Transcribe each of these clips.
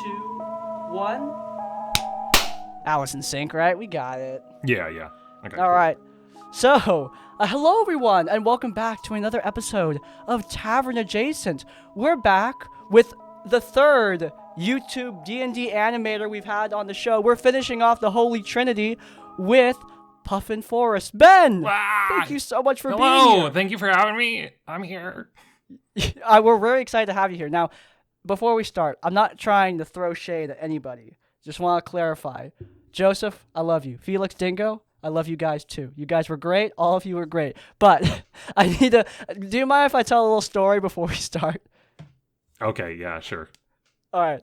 2, 1. That was in sync, right? We got it. Yeah. Okay. All right. So, hello everyone, and welcome back to another episode of Tavern Adjacent. We're back with the third YouTube D&D animator we've had on the show. We're finishing off the Holy Trinity with Puffin Forrest. Ben, thank you so much for being here. Hello, thank you for having me. I'm here. We're very excited to have you here. Now, before we start, I'm not trying to throw shade at anybody. Just want to clarify. Joseph, I love you. Felix, Dingo, I love you guys too. You guys were great. All of you were great. But I need to... Do you mind if I tell a little story before we start? Okay, yeah, sure. All right.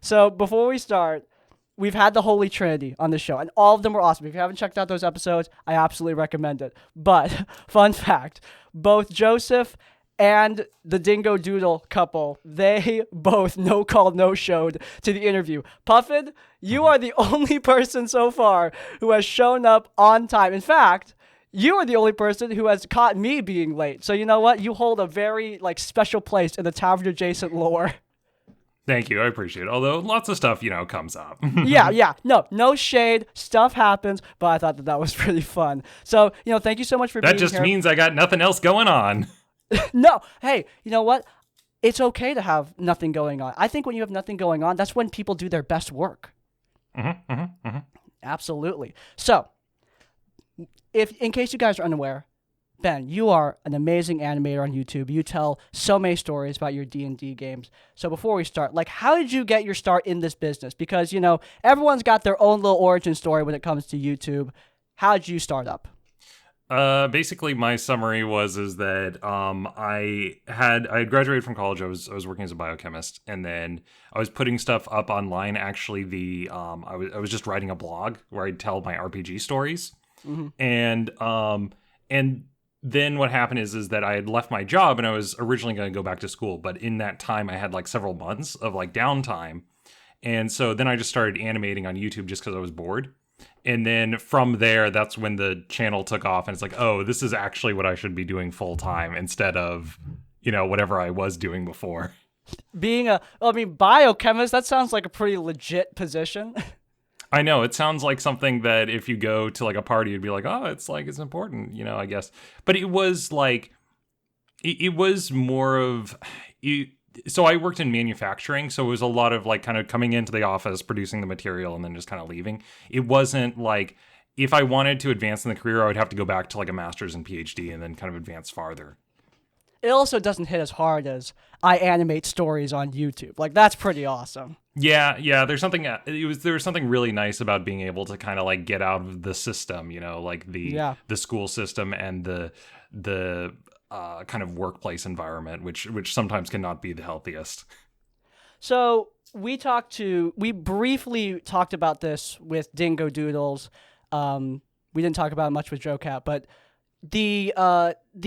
So before we start, we've had the Holy Trinity on the show, and all of them were awesome. If you haven't checked out those episodes, I absolutely recommend it. But, fun fact, both Joseph and the Dingo Doodle couple, they both no-called, no-showed to the interview. Puffin, you are the only person so far who has shown up on time. In fact, you are the only person who has caught me being late. So you know what? You hold a very special place in the Tavern Adjacent lore. Thank you, I appreciate it. Although lots of stuff, comes up. Yeah. No shade. Stuff happens, but I thought that was really fun. So, thank you so much for being here. That just means I got nothing else going on. No. Hey, you know what? It's okay to have nothing going on. I think when you have nothing going on, that's when people do their best work. Absolutely. So, in case you guys are unaware, Ben, you are an amazing animator on YouTube. You tell so many stories about your D&D games. So before we start, how did you get your start in this business? Because, everyone's got their own little origin story when it comes to YouTube. How did you start up? Basically, my summary is that I had graduated from college. I was working as a biochemist, and then I was putting stuff up online. Actually, I was just writing a blog where I'd tell my RPG stories, and then what happened is that I had left my job and I was originally going to go back to school, but in that time I had several months of downtime, and so then I just started animating on YouTube just because I was bored. And then from there, that's when the channel took off, and it's oh, this is actually what I should be doing full time instead of, whatever I was doing before. Being biochemist, that sounds like a pretty legit position. I know, it sounds like something that if you go to a party, you'd be oh, it's it's important, I guess. But it was it was more of so I worked in manufacturing, so it was a lot of kind of coming into the office, producing the material, and then just kind of leaving. It wasn't if I wanted to advance in the career, I would have to go back to a master's and PhD and then kind of advance farther. It also doesn't hit as hard as I animate stories on YouTube. That's pretty awesome. Yeah. There's something. There was something really nice about being able to kind of get out of the system, the school system and the kind of workplace environment, which sometimes cannot be the healthiest. So we briefly talked about this with Dingo Doodles. We didn't talk about it much with Joe Cat, but the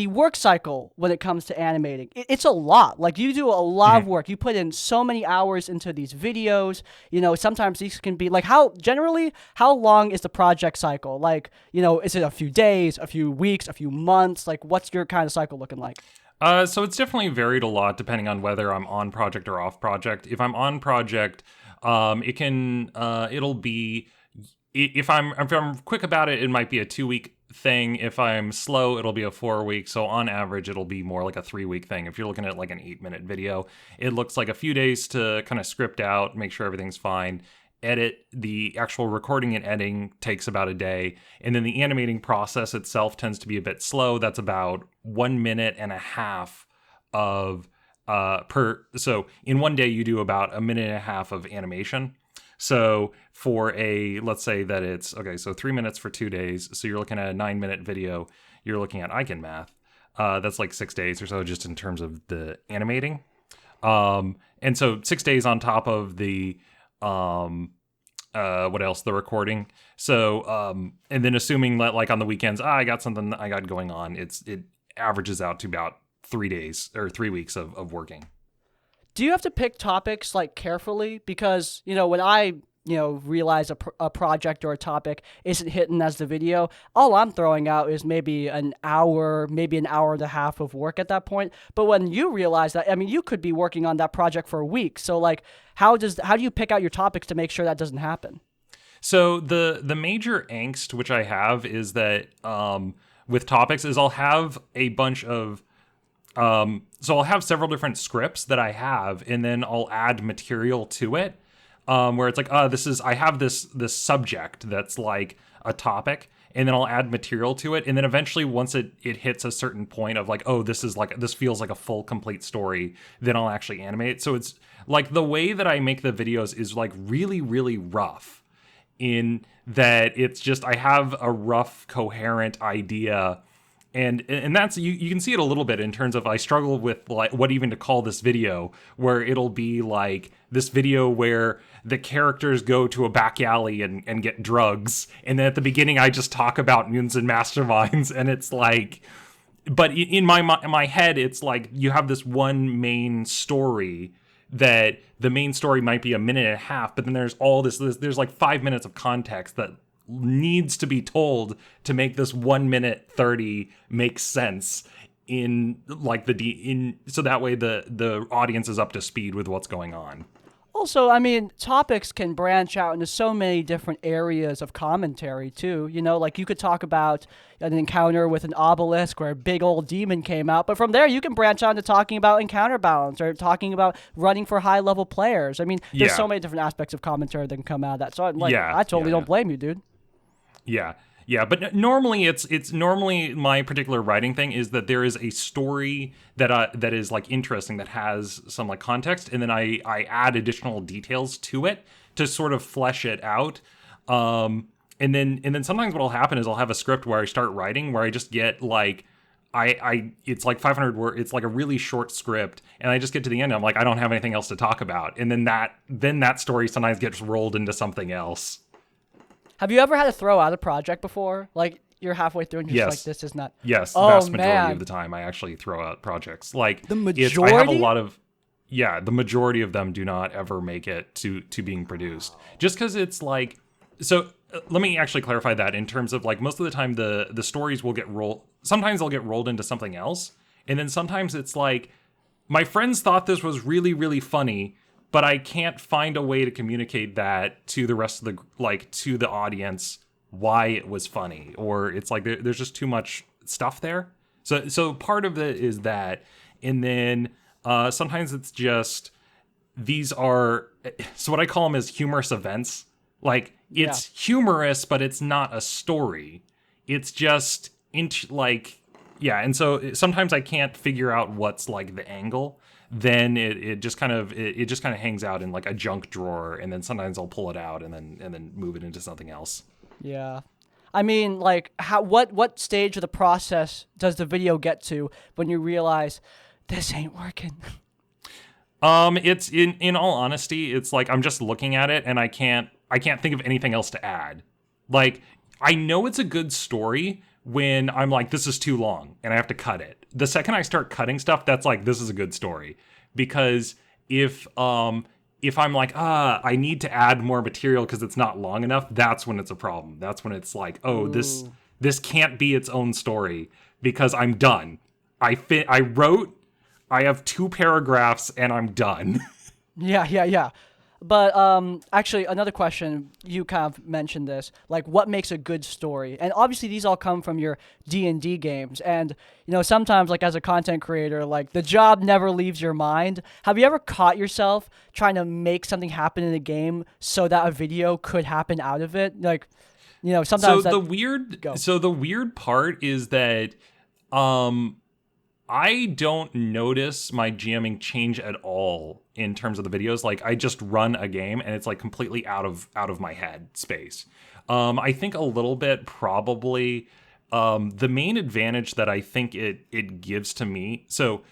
work cycle when it comes to animating, it's a lot. You do a lot of work. You put in so many hours into these videos. Sometimes these can be how long is the project cycle? Is it a few days, a few weeks, a few months? What's your kind of cycle looking like? So it's definitely varied a lot depending on whether I'm on project or off project. If I'm on project, it'll be, if I'm quick about it, it might be a 2-week thing. If I'm slow, it'll be a 4-week. So on average, it'll be more like a 3-week thing. If you're looking at an 8-minute video, it looks like a few days to kind of script out, make sure everything's fine. Edit, the actual recording and editing takes about a day. And then the animating process itself tends to be a bit slow. That's about 1.5 minutes of so in one day you do about 1.5 minutes of animation. So for let's say that it's, so 3 minutes for 2 days. So you're looking at a 9-minute video. You're looking at, I can math. That's 6 days or so just in terms of the animating. And so 6 days on top of the, what else? The recording. So, and then assuming that on the weekends, I got something I got going on. It averages out to about 3 days or 3 weeks of working. Do you have to pick topics carefully? Because, when I realize a project or a topic isn't hitting as the video, all I'm throwing out is maybe an hour, maybe an hour and a half of work at that point. But when you realize that, I mean, you could be working on that project for a week. So like, how do you pick out your topics to make sure that doesn't happen? So the major angst which I have is that with topics is I'll have a bunch of so I'll have several different scripts that I have, and then I'll add material to it, where it's like, I have this subject that's like a topic, and then I'll add material to it, and then eventually once it hits a certain point of like, this feels like a full complete story, then I'll actually animate it. So it's like the way that I make the videos is like really, really rough, in that it's just I have a rough, coherent idea. And that's, you can see it a little bit in terms of I struggle with like what even to call this video, where it'll be like this video where the characters go to a back alley and get drugs. And then at the beginning, I just talk about mutants and masterminds. And it's like, but in my head, it's like you have this one main story that the main story might be a minute and a half, but then there's all there's like 5 minutes of context that needs to be told to make this 1 minute 30 make sense in like so that way the audience is up to speed with what's going on. Also, I mean, topics can branch out into so many different areas of commentary, too. Like you could talk about an encounter with an obelisk where a big old demon came out, but from there you can branch out into talking about encounter balance or talking about running for high-level players. I mean, there's so many different aspects of commentary that can come out of that. So, I totally don't blame you, dude. Yeah, but normally it's normally my particular writing thing is that there is a story that is like interesting, that has some like context, and then I add additional details to it to sort of flesh it out. And then sometimes what'll happen is I'll have a script where I start writing where I just get like it's like 500 words, it's like a really short script, and I just get to the end and I'm like, I don't have anything else to talk about, and then that story sometimes gets rolled into something else. Have you ever had to throw out a project before? Like, you're halfway through and you're just like, this is not... Yes, the vast majority of the time I actually throw out projects. Like, the majority? I have a lot of... Yeah, the majority of them do not ever make it to being produced. Just because it's like... So, let me actually clarify that in terms of, like, most of the time the stories will get rolled... Sometimes they'll get rolled into something else. And then sometimes it's like, my friends thought this was really, really funny, but I can't find a way to communicate that to the rest of to the audience why it was funny, or it's like there's just too much stuff there. So part of it is that, and then sometimes it's just these are, so what I call them is humorous events. Like it's humorous, but it's not a story. It's just and so sometimes I can't figure out what's like the angle. Then it just kind of hangs out in like a junk drawer, and then sometimes I'll pull it out and then move it into something else. Yeah. I mean, like, what stage of the process does the video get to when you realize this ain't working? It's in all honesty, it's like I'm just looking at it and I can't think of anything else to add. Like, I know it's a good story when I'm like, this is too long and I have to cut it. The second I start cutting stuff, that's like, this is a good story. Because if I'm like, I need to add more material because it's not long enough, that's when it's a problem. That's when it's like, this can't be its own story because I'm done. I wrote, I have 2 paragraphs and I'm done. Yeah. But actually, another question, you kind of mentioned this, like what makes a good story? And obviously these all come from your D&D games. And, sometimes like as a content creator, like the job never leaves your mind. Have you ever caught yourself trying to make something happen in a game so that a video could happen out of it? Like, sometimes So the weird part is that I don't notice my GMing change at all in terms of the videos. Like I just run a game and it's like completely out of my head space. I think a little bit probably the main advantage that I think it gives to me. So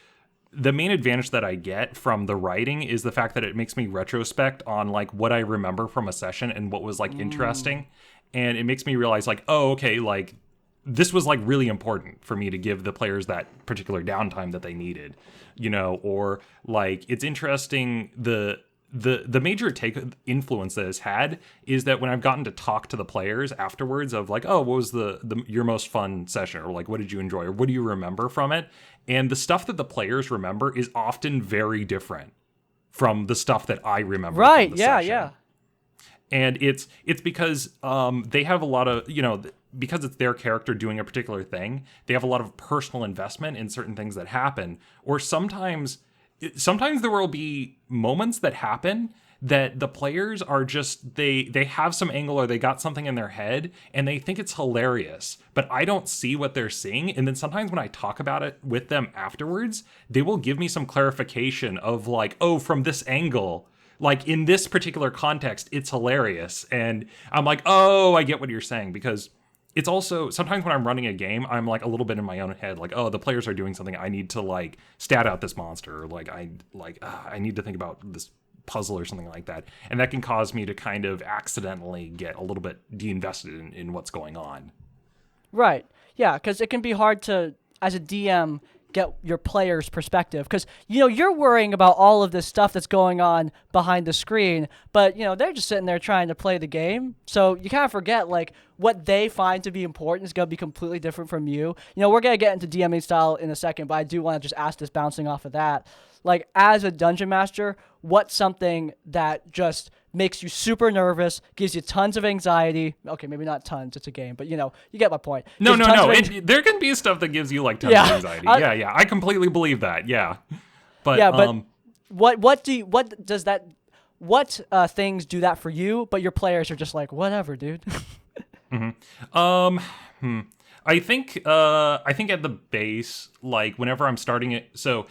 the main advantage that I get from the writing is the fact that it makes me retrospect on like what I remember from a session and what was like interesting. And it makes me realize like, oh, okay, like this was like really important for me to give the players that particular downtime that they needed, or like it's interesting the major influence that it's had is that when I've gotten to talk to the players afterwards of like, oh, what was your most fun session, or like, what did you enjoy, or what do you remember from it? And the stuff that the players remember is often very different from the stuff that I remember. Right? From the Yeah, session. yeah. And it's because they have a lot of, because it's their character doing a particular thing, they have a lot of personal investment in certain things that happen. Or sometimes there will be moments that happen that the players are just, they have some angle or they got something in their head and they think it's hilarious, but I don't see what they're seeing. And then sometimes when I talk about it with them afterwards, they will give me some clarification of like, oh, from this angle, like in this particular context, it's hilarious. And I'm like, oh, I get what you're saying, because it's also sometimes when I'm running a game, I'm like a little bit in my own head, like, oh, the players are doing something. I need to like stat out this monster, or like I need to think about this puzzle or something like that, and that can cause me to kind of accidentally get a little bit de-invested in what's going on. Right. Yeah, because it can be hard to, as a DM, get your player's perspective, because you're worrying about all of this stuff that's going on behind the screen, but they're just sitting there trying to play the game, so you kind of forget like what they find to be important is going to be completely different from you. We're going to get into DMing style in a second, but I do want to just ask this, bouncing off of that, like, as a dungeon master, what's something that just makes you super nervous, gives you tons of anxiety? Okay, maybe not tons, it's a game, but you get my point. No. There can be stuff that gives you like tons of anxiety. Yeah, I completely believe that. Yeah, but what things do that for you? But your players are just like, whatever, dude. I think at the base, like whenever I'm starting it, so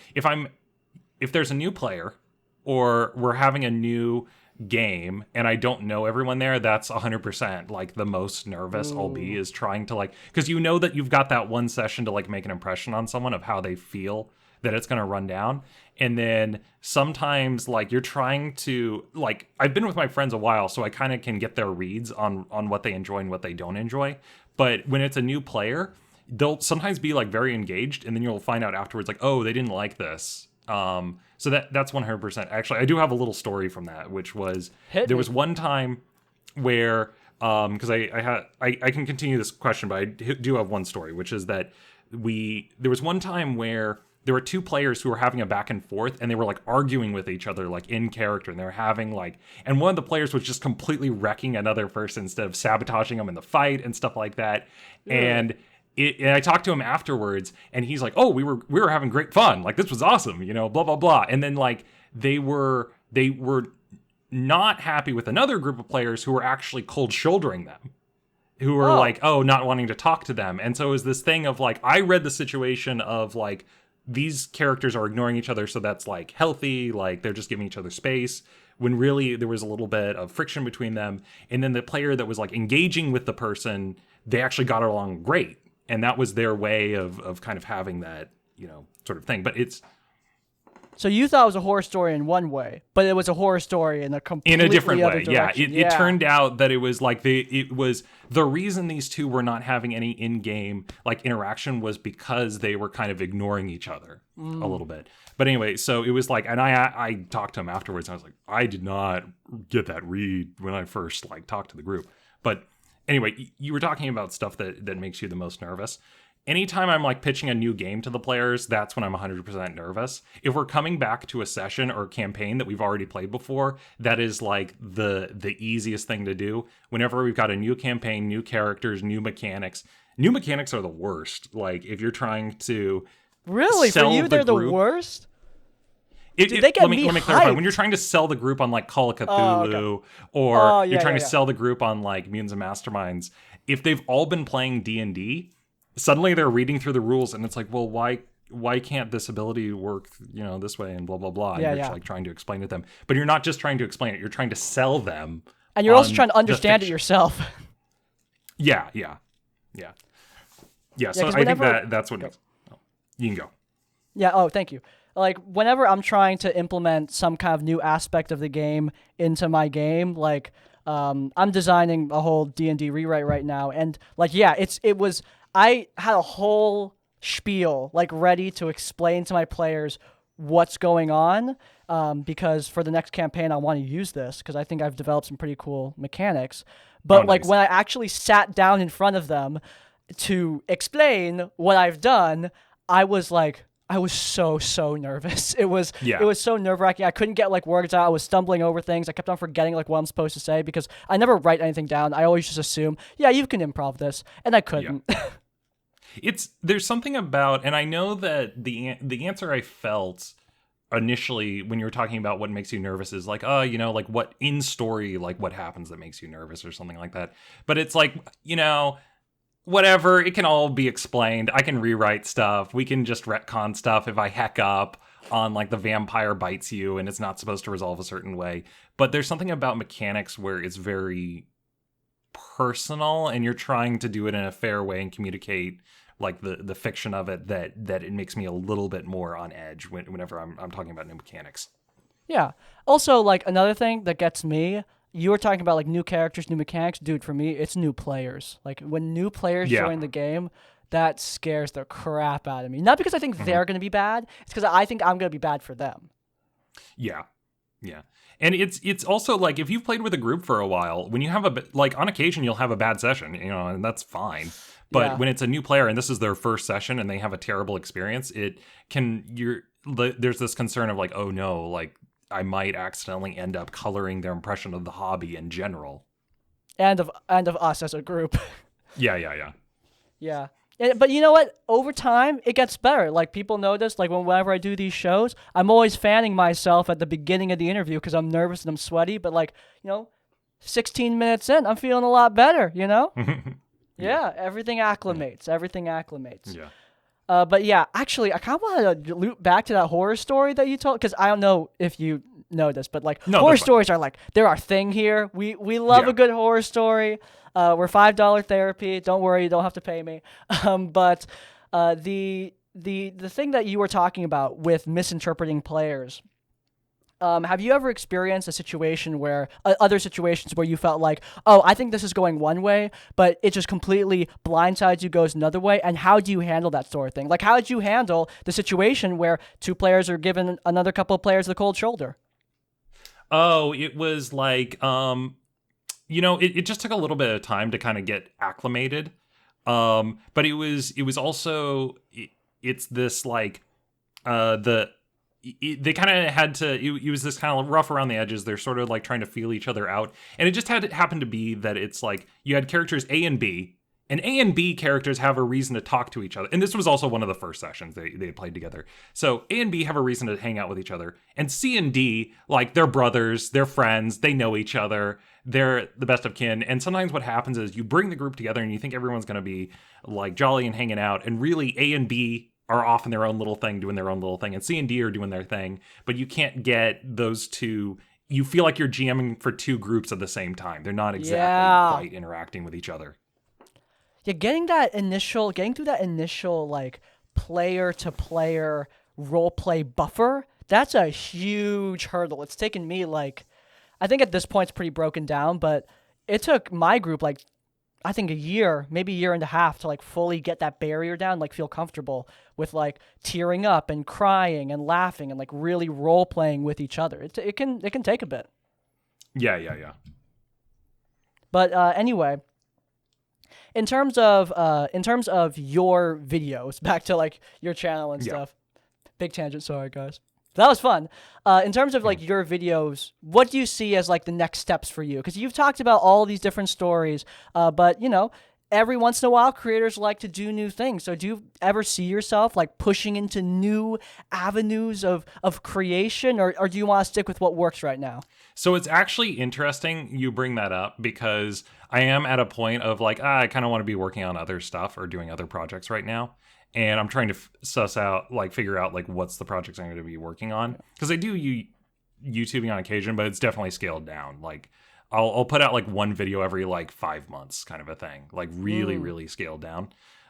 if there's a new player or we're having a new game and I don't know everyone there, that's 100% like the most nervous I'll be, is trying to like, because that you've got that one session to like make an impression on someone of how they feel that it's going to run down. And then sometimes like you're trying to, like, I've been with my friends a while, so I kind of can get their reads on what they enjoy and what they don't enjoy. But when it's a new player, they'll sometimes be like very engaged, and then you'll find out afterwards like, oh, they didn't like this. So that's 100%. Actually, I do have a little story from that, which was there was one time where, because I can continue this question, but I do have one story, which is that there was one time where there were two players who were having a back and forth, and they were like arguing with each other, like in character, and they were having like, and one of the players was just completely wrecking another person instead of sabotaging them in the fight and stuff like that. Yeah. And I talked to him afterwards, and he's like, "Oh, we were having great fun. Like, this was awesome, blah blah blah." And then like they were not happy with another group of players who were actually cold shouldering them, who were like, "Oh, not wanting to talk to them." And so it was this thing of like, I read the situation of like, these characters are ignoring each other, so that's like healthy, like they're just giving each other space, when really there was a little bit of friction between them. And then the player that was like engaging with the person, they actually got along great. And that was their way of kind of having that, sort of thing. But it's... So you thought it was a horror story in one way, but it was a horror story in a completely different other way. direction. It turned out that it was like it was the reason these two were not having any in-game like interaction was because they were kind of ignoring each other a little bit. But anyway, so it was like, and I talked to him afterwards, and I was like, I did not get that read when I first like talked to the group. But anyway, you were talking about stuff that makes you the most nervous. Anytime I'm like pitching a new game to the players, that's when I'm 100% nervous. If we're coming back to a session or campaign that we've already played before, that is like the easiest thing to do. Whenever we've got a new campaign, new characters, new mechanics are the worst. Like if you're trying to really sell for you, they're group, the worst. Let me clarify. When you're trying to sell the group on like Call of Cthulhu, or you're trying to sell the group on like Mutants and Masterminds, if they've all been playing D&D, suddenly they're reading through the rules, and it's like, well, why can't this ability work, this way, and blah blah blah. And you're just like trying to explain it to them, but you're not just trying to explain it; you're trying to sell them, and you're also trying to understand it yourself. Yeah. So I think that's what makes. Oh, you can go. Yeah. Oh, thank you. Like whenever I'm trying to implement some kind of new aspect of the game into my game, like I'm designing a whole D&D rewrite right now, and like I had a whole spiel like ready to explain to my players what's going on, because for the next campaign I want to use this because I think I've developed some pretty cool mechanics. Oh, But like nice. when I actually sat down in front of them to explain what I've done, I was so nervous. It Yeah. was so nerve-wracking. I couldn't get like words out. I was stumbling over things. I kept on forgetting like what I'm supposed to say because I never write anything down. I always just assume, yeah, you can improv this, and I Yeah. couldn't. There's something about, and I know that the answer I felt initially when you were talking about what makes you nervous is like, like what in story, like what happens that makes you nervous or something like that. But it's like, whatever, it can all be explained. I can rewrite stuff. We can just retcon stuff if I heck up on like the vampire bites you and it's not supposed to resolve a certain way. But there's something about mechanics where it's very personal and you're trying to do it in a fair way and communicate like the fiction of it that it makes me a little bit more on edge whenever I'm talking about new mechanics. Yeah. Also, like another thing that gets me, you were talking about like new characters, new mechanics. Dude, for me, it's new players. Like when new players Yeah. join the game, that scares the crap out of me. Not because I think Mhm. they're going to be bad, it's because I think I'm going to be bad for them. Yeah. Yeah. And it's also like if you've played with a group for a while, when you have like on occasion you'll have a bad session, and that's fine. But Yeah. when it's a new player and this is their first session and they have a terrible experience, there's this concern of like, oh no, like I might accidentally end up coloring their impression of the hobby in general. And of us as a group. Yeah, yeah, yeah. Yeah. But you know what? Over time, it gets better. Like people notice, like whenever I do these shows, I'm always fanning myself at the beginning of the interview because I'm nervous and I'm sweaty. But like, 16 minutes in, I'm feeling a lot better. Yeah, everything acclimates. Everything acclimates. Yeah. But yeah, actually, I kind of want to loop back to that horror story that you told because I don't know if you know this, but like No, horror that's fine. stories are like they're our thing here. We love Yeah. a good horror story. We're $5 therapy. Don't worry, you don't have to pay me. But the thing that you were talking about with misinterpreting players. Have you ever experienced a situation where other situations where you felt like, oh, I think this is going one way, but it just completely blindsides you, goes another way? And how do you handle that sort of thing? Like, how did you handle the situation where two players are giving another couple of players the cold shoulder? Oh, it was like, it just took a little bit of time to kind of get acclimated. But it was also, it's this like, they kind of had to, it was this kind of rough around the edges. They're sort of like trying to feel each other out. And it just happened to be that it's like you had characters A and B, and A and B characters have a reason to talk to each other. And this was also one of the first sessions they had played together. So A and B have a reason to hang out with each other. And C and D, like they're brothers, they're friends, they know each other, they're the best of kin. And sometimes what happens is you bring the group together and you think everyone's going to be like jolly and hanging out. And really A and B are off in their own little thing, doing their own little thing. And C and D are doing their thing. But you can't get those two. You feel like you're GMing for two groups at the same time. They're not exactly quite interacting with each other. Yeah, getting through that initial like player to player role play buffer, that's a huge hurdle. It's taken me like, I think at this point it's pretty broken down, but it took my group like, I think a year, maybe a year and a half to like fully get that barrier down, like feel comfortable with like tearing up and crying and laughing and like really role playing with each other. It can take a bit. Yeah, yeah, yeah. But anyway, in terms of your videos, back to like your channel and Yeah. stuff. Big tangent, sorry guys. That was fun. In terms of like your videos, what do you see as like the next steps for you? Because you've talked about all these different stories, but every once in a while, creators like to do new things. So do you ever see yourself like pushing into new avenues of creation, or do you want to stick with what works right now? So it's actually interesting you bring that up because I am at a point of like, I kind of want to be working on other stuff or doing other projects right now. And I'm trying to figure out like what's the projects I'm going to be working on. Because I do YouTubing on occasion, but it's definitely scaled down. Like I'll put out like one video every like 5 months kind of a thing. Like really, really scaled down.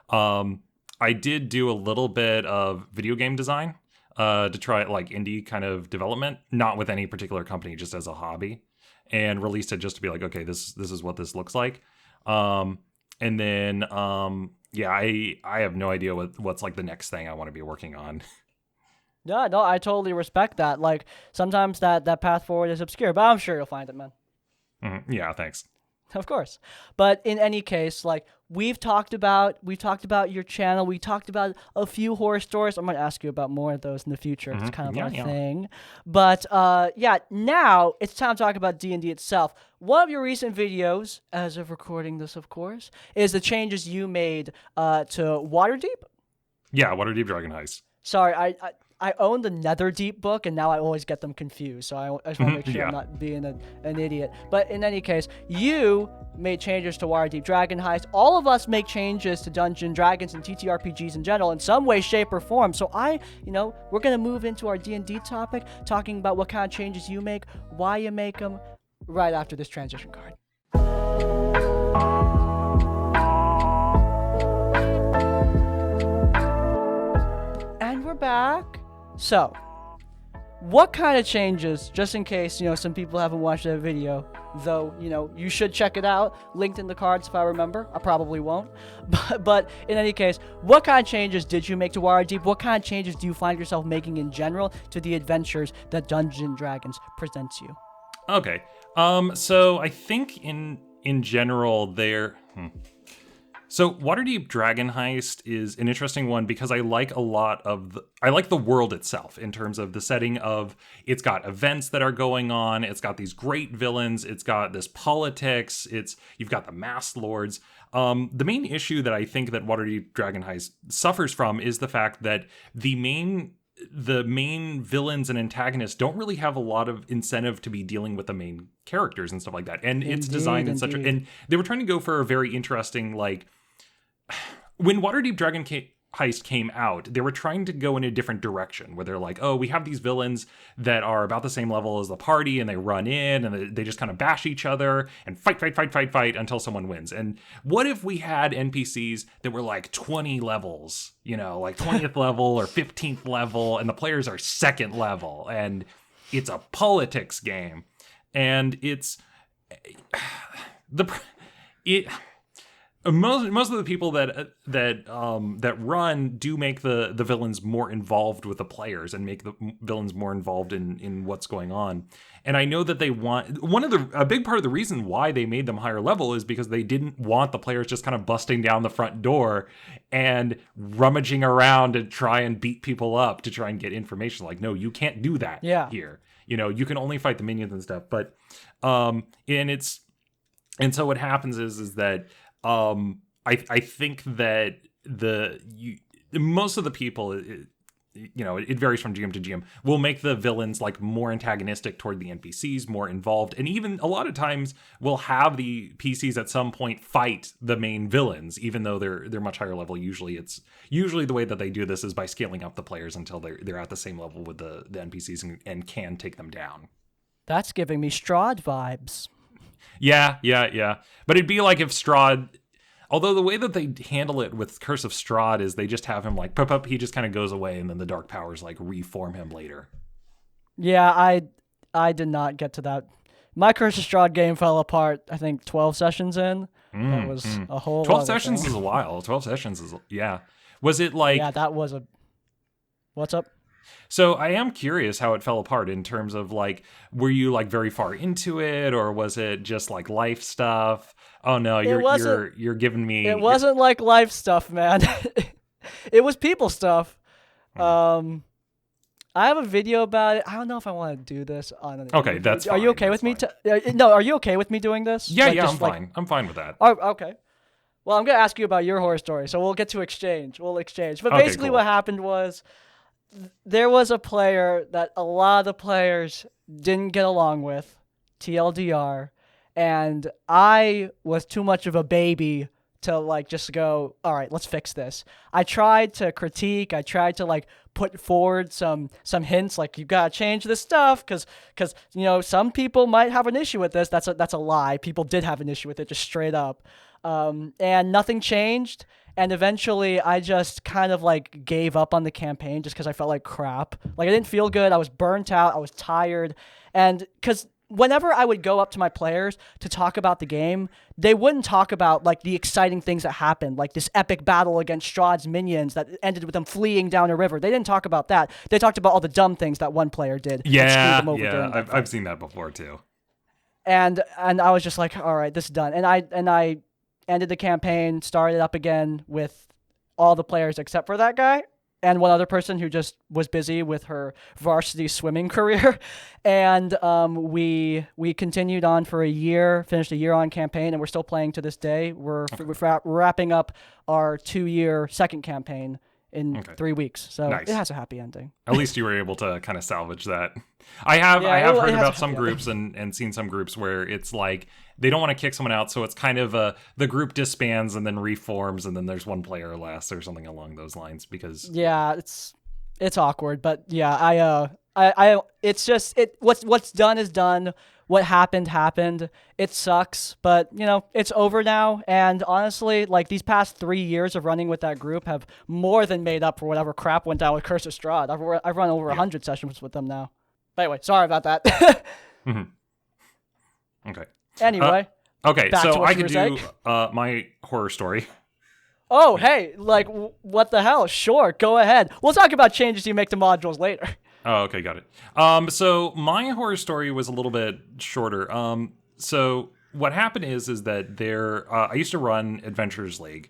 I did do a little bit of video game design to try like indie kind of development, not with any particular company, just as a hobby, and released it just to be like, okay, this is what this looks like. And then yeah, I have no idea what's like the next thing I want to be working on. Yeah, no, I totally respect that. Like sometimes that path forward is obscure, but I'm sure you'll find it, man. Yeah, thanks. Of course. But in any case, like we've talked about your channel. We talked about a few horror stories. I'm gonna ask you about more of those in the future. It's kind of Yeah, our yeah. thing. But yeah, now it's time to talk about D&D itself. One of your recent videos, as of recording this, of course, is the changes you made to Waterdeep. Yeah, Waterdeep Dragon Heist. Sorry, I own the Netherdeep book, and now I always get them confused. So I just want to make sure I'm Yeah. not being an idiot. But in any case, you made changes to Waterdeep Dragon Heist. All of us make changes to Dungeons & Dragons and TTRPGs in general in some way, shape, or form. So we're going to move into our D&D topic, talking about what kind of changes you make, why you make them, right after this transition card. And we're back. So, what kind of changes, just in case, some people haven't watched that video, though, you should check it out, linked in the cards if I remember. I probably won't. But in any case, what kind of changes did you make to Waterdeep? What kind of changes do you find yourself making in general to the adventures that Dungeons & Dragons presents you? Okay. So I think in general So Waterdeep Dragon Heist is an interesting one because I like I like the world itself in terms of the setting of it's got events that are going on, it's got these great villains, it's got this politics, you've got the Masked Lords. The main issue that I think that Waterdeep Dragon Heist suffers from is the fact that the main villains and antagonists don't really have a lot of incentive to be dealing with the main characters and stuff like that. And it's designed in such a, and they were trying to go for a very interesting, like, when Waterdeep Dragon Heist came out, they were trying to go in a different direction where they're like, oh, we have these villains that are about the same level as the party and they run in and they just kind of bash each other and fight until someone wins. And what if we had NPCs that were like 20 levels, like 20th level or 15th level, and the players are second level, and it's a politics game, and most of the people that run do make the villains more involved with the players and make the villains more involved in what's going on. And I know that they want a big part of the reason why they made them higher level is because they didn't want the players just kind of busting down the front door and rummaging around and try and beat people up to try and get information. Like, no, you can't do that here. You can only fight the minions and stuff. But so what happens is that I think that most of the people, it varies from GM to GM, will make the villains like more antagonistic toward the NPCs, more involved, and even a lot of times will have the PCs at some point fight the main villains, even though they're much higher level. Usually the way that they do this is by scaling up the players until they're at the same level with the NPCs and can take them down. That's giving me Strahd vibes. Yeah. But it'd be like if Strahd, although the way that they handle it with Curse of Strahd is they just have him like pop up, he just kind of goes away, and then the Dark Powers like reform him later. Yeah, I did not get to that. My Curse of Strahd game fell apart, I think 12 sessions in. That was a whole 12 sessions is a while. 12 sessions is, yeah. Was it like... Yeah, that was a... What's up? So I am curious how it fell apart in terms of like, were you like very far into it, or was it just like life stuff? Oh no, you're giving me. It wasn't like life stuff, man. It was people stuff. I have a video about it. I don't know if I want to do this on. Okay, that's fine. Are you okay with me? No, are you okay with me doing this? Yeah, I'm fine. I'm fine with that. Oh, okay. Well, I'm gonna ask you about your horror story, so we'll get to exchange. But Okay, basically, cool. what happened was there was a player that a lot of the players didn't get along with, TLDR, and I was too much of a baby to like just go, all right, let's fix this. I tried to critique, I tried to like put forward some hints, like you gotta change this stuff because some people might have an issue with this. That's a lie. People did have an issue with it, just straight up, and nothing changed. And eventually, I just kind of like gave up on the campaign just because I felt like crap. Like I didn't feel good. I was burnt out. I was tired, and because whenever I would go up to my players to talk about the game, they wouldn't talk about like the exciting things that happened, like this epic battle against Strahd's minions that ended with them fleeing down a river. They didn't talk about that. They talked about all the dumb things that one player did. That screwed them over during that fight. I've seen that before too. And I was just like, all right, this is done. And I ended the campaign, started up again with all the players except for that guy and one other person who just was busy with her varsity swimming career. And we continued on for a year, finished a year on campaign, and we're still playing to this day. We're wrapping up our 2-year second campaign in 3 weeks. So nice. It has a happy ending. At least you were able to kind of salvage that. I have heard about some groups and seen some groups where it's like they don't want to kick someone out, so it's kind of the group disbands and then reforms, and then there's one player less or something along those lines. Because it's awkward, but yeah, I it's just what's done is done. What happened. It sucks, but it's over now. And honestly, like these past 3 years of running with that group have more than made up for whatever crap went down with Curse of Strahd. I've run over 100 sessions with them now. But anyway, sorry about that. Mm-hmm. Okay. Anyway. Okay, so I could do my horror story. Oh, hey, like what the hell? Sure, go ahead. We'll talk about changes you make to modules later. Oh, okay, got it. So my horror story was a little bit shorter. So what happened is that I used to run Adventures League,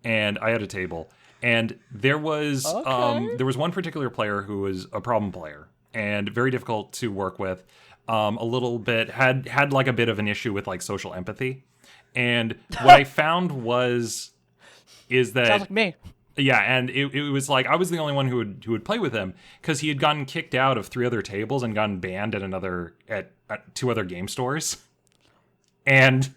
and I had a table, and there was one particular player who was a problem player and very difficult to work with. A little bit had like a bit of an issue with like social empathy, and what I found is that sounds like me. Yeah, and it was like I was the only one who would play with him because he had gotten kicked out of 3 other tables and gotten banned at 2 other game stores, and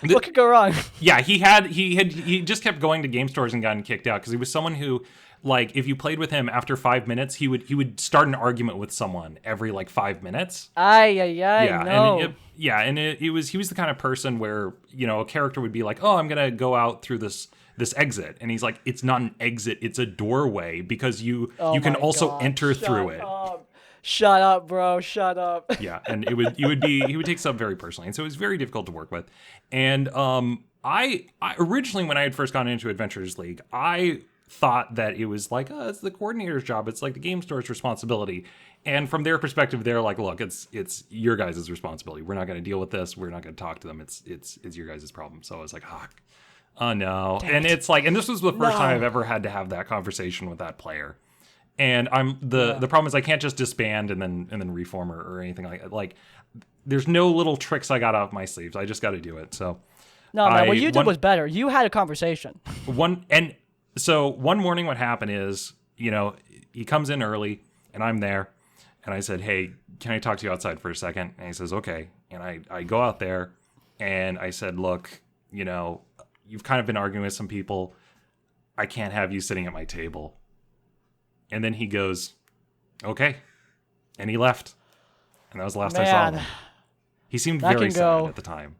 what could go wrong? Yeah, he just kept going to game stores and gotten kicked out because he was someone who, like, if you played with him after 5 minutes, he would start an argument with someone every like 5 minutes. No. And he was the kind of person where a character would be like, oh, I'm gonna go out through this exit, and he's like, it's not an exit, it's a doorway because you can also enter through it. Shut up, bro. Shut up. Yeah, and he would take stuff very personally, and so it was very difficult to work with. And I originally, when I had first gone into Adventures League, I thought that it was like, oh, it's the coordinator's job, it's like the game store's responsibility. And from their perspective, they're like, look, it's your guys' responsibility. We're not going to deal with this. We're not going to talk to them. It's your guys' problem. So I was like, oh no. And it's like, and this was the first time I've ever had to have that conversation with that player. And the problem is I can't just disband and then reform or anything like that. Like, there's no little tricks I got off my sleeves. I just got to do it. So no, man, what you did was better. You had a conversation. So one morning what happened is, he comes in early and I'm there and I said, hey, can I talk to you outside for a second? And he says, okay. And I go out there and I said, look, you've kind of been arguing with some people. I can't have you sitting at my table. And then he goes, okay. And he left. And that was the last I saw of him. He seemed very sad at the time.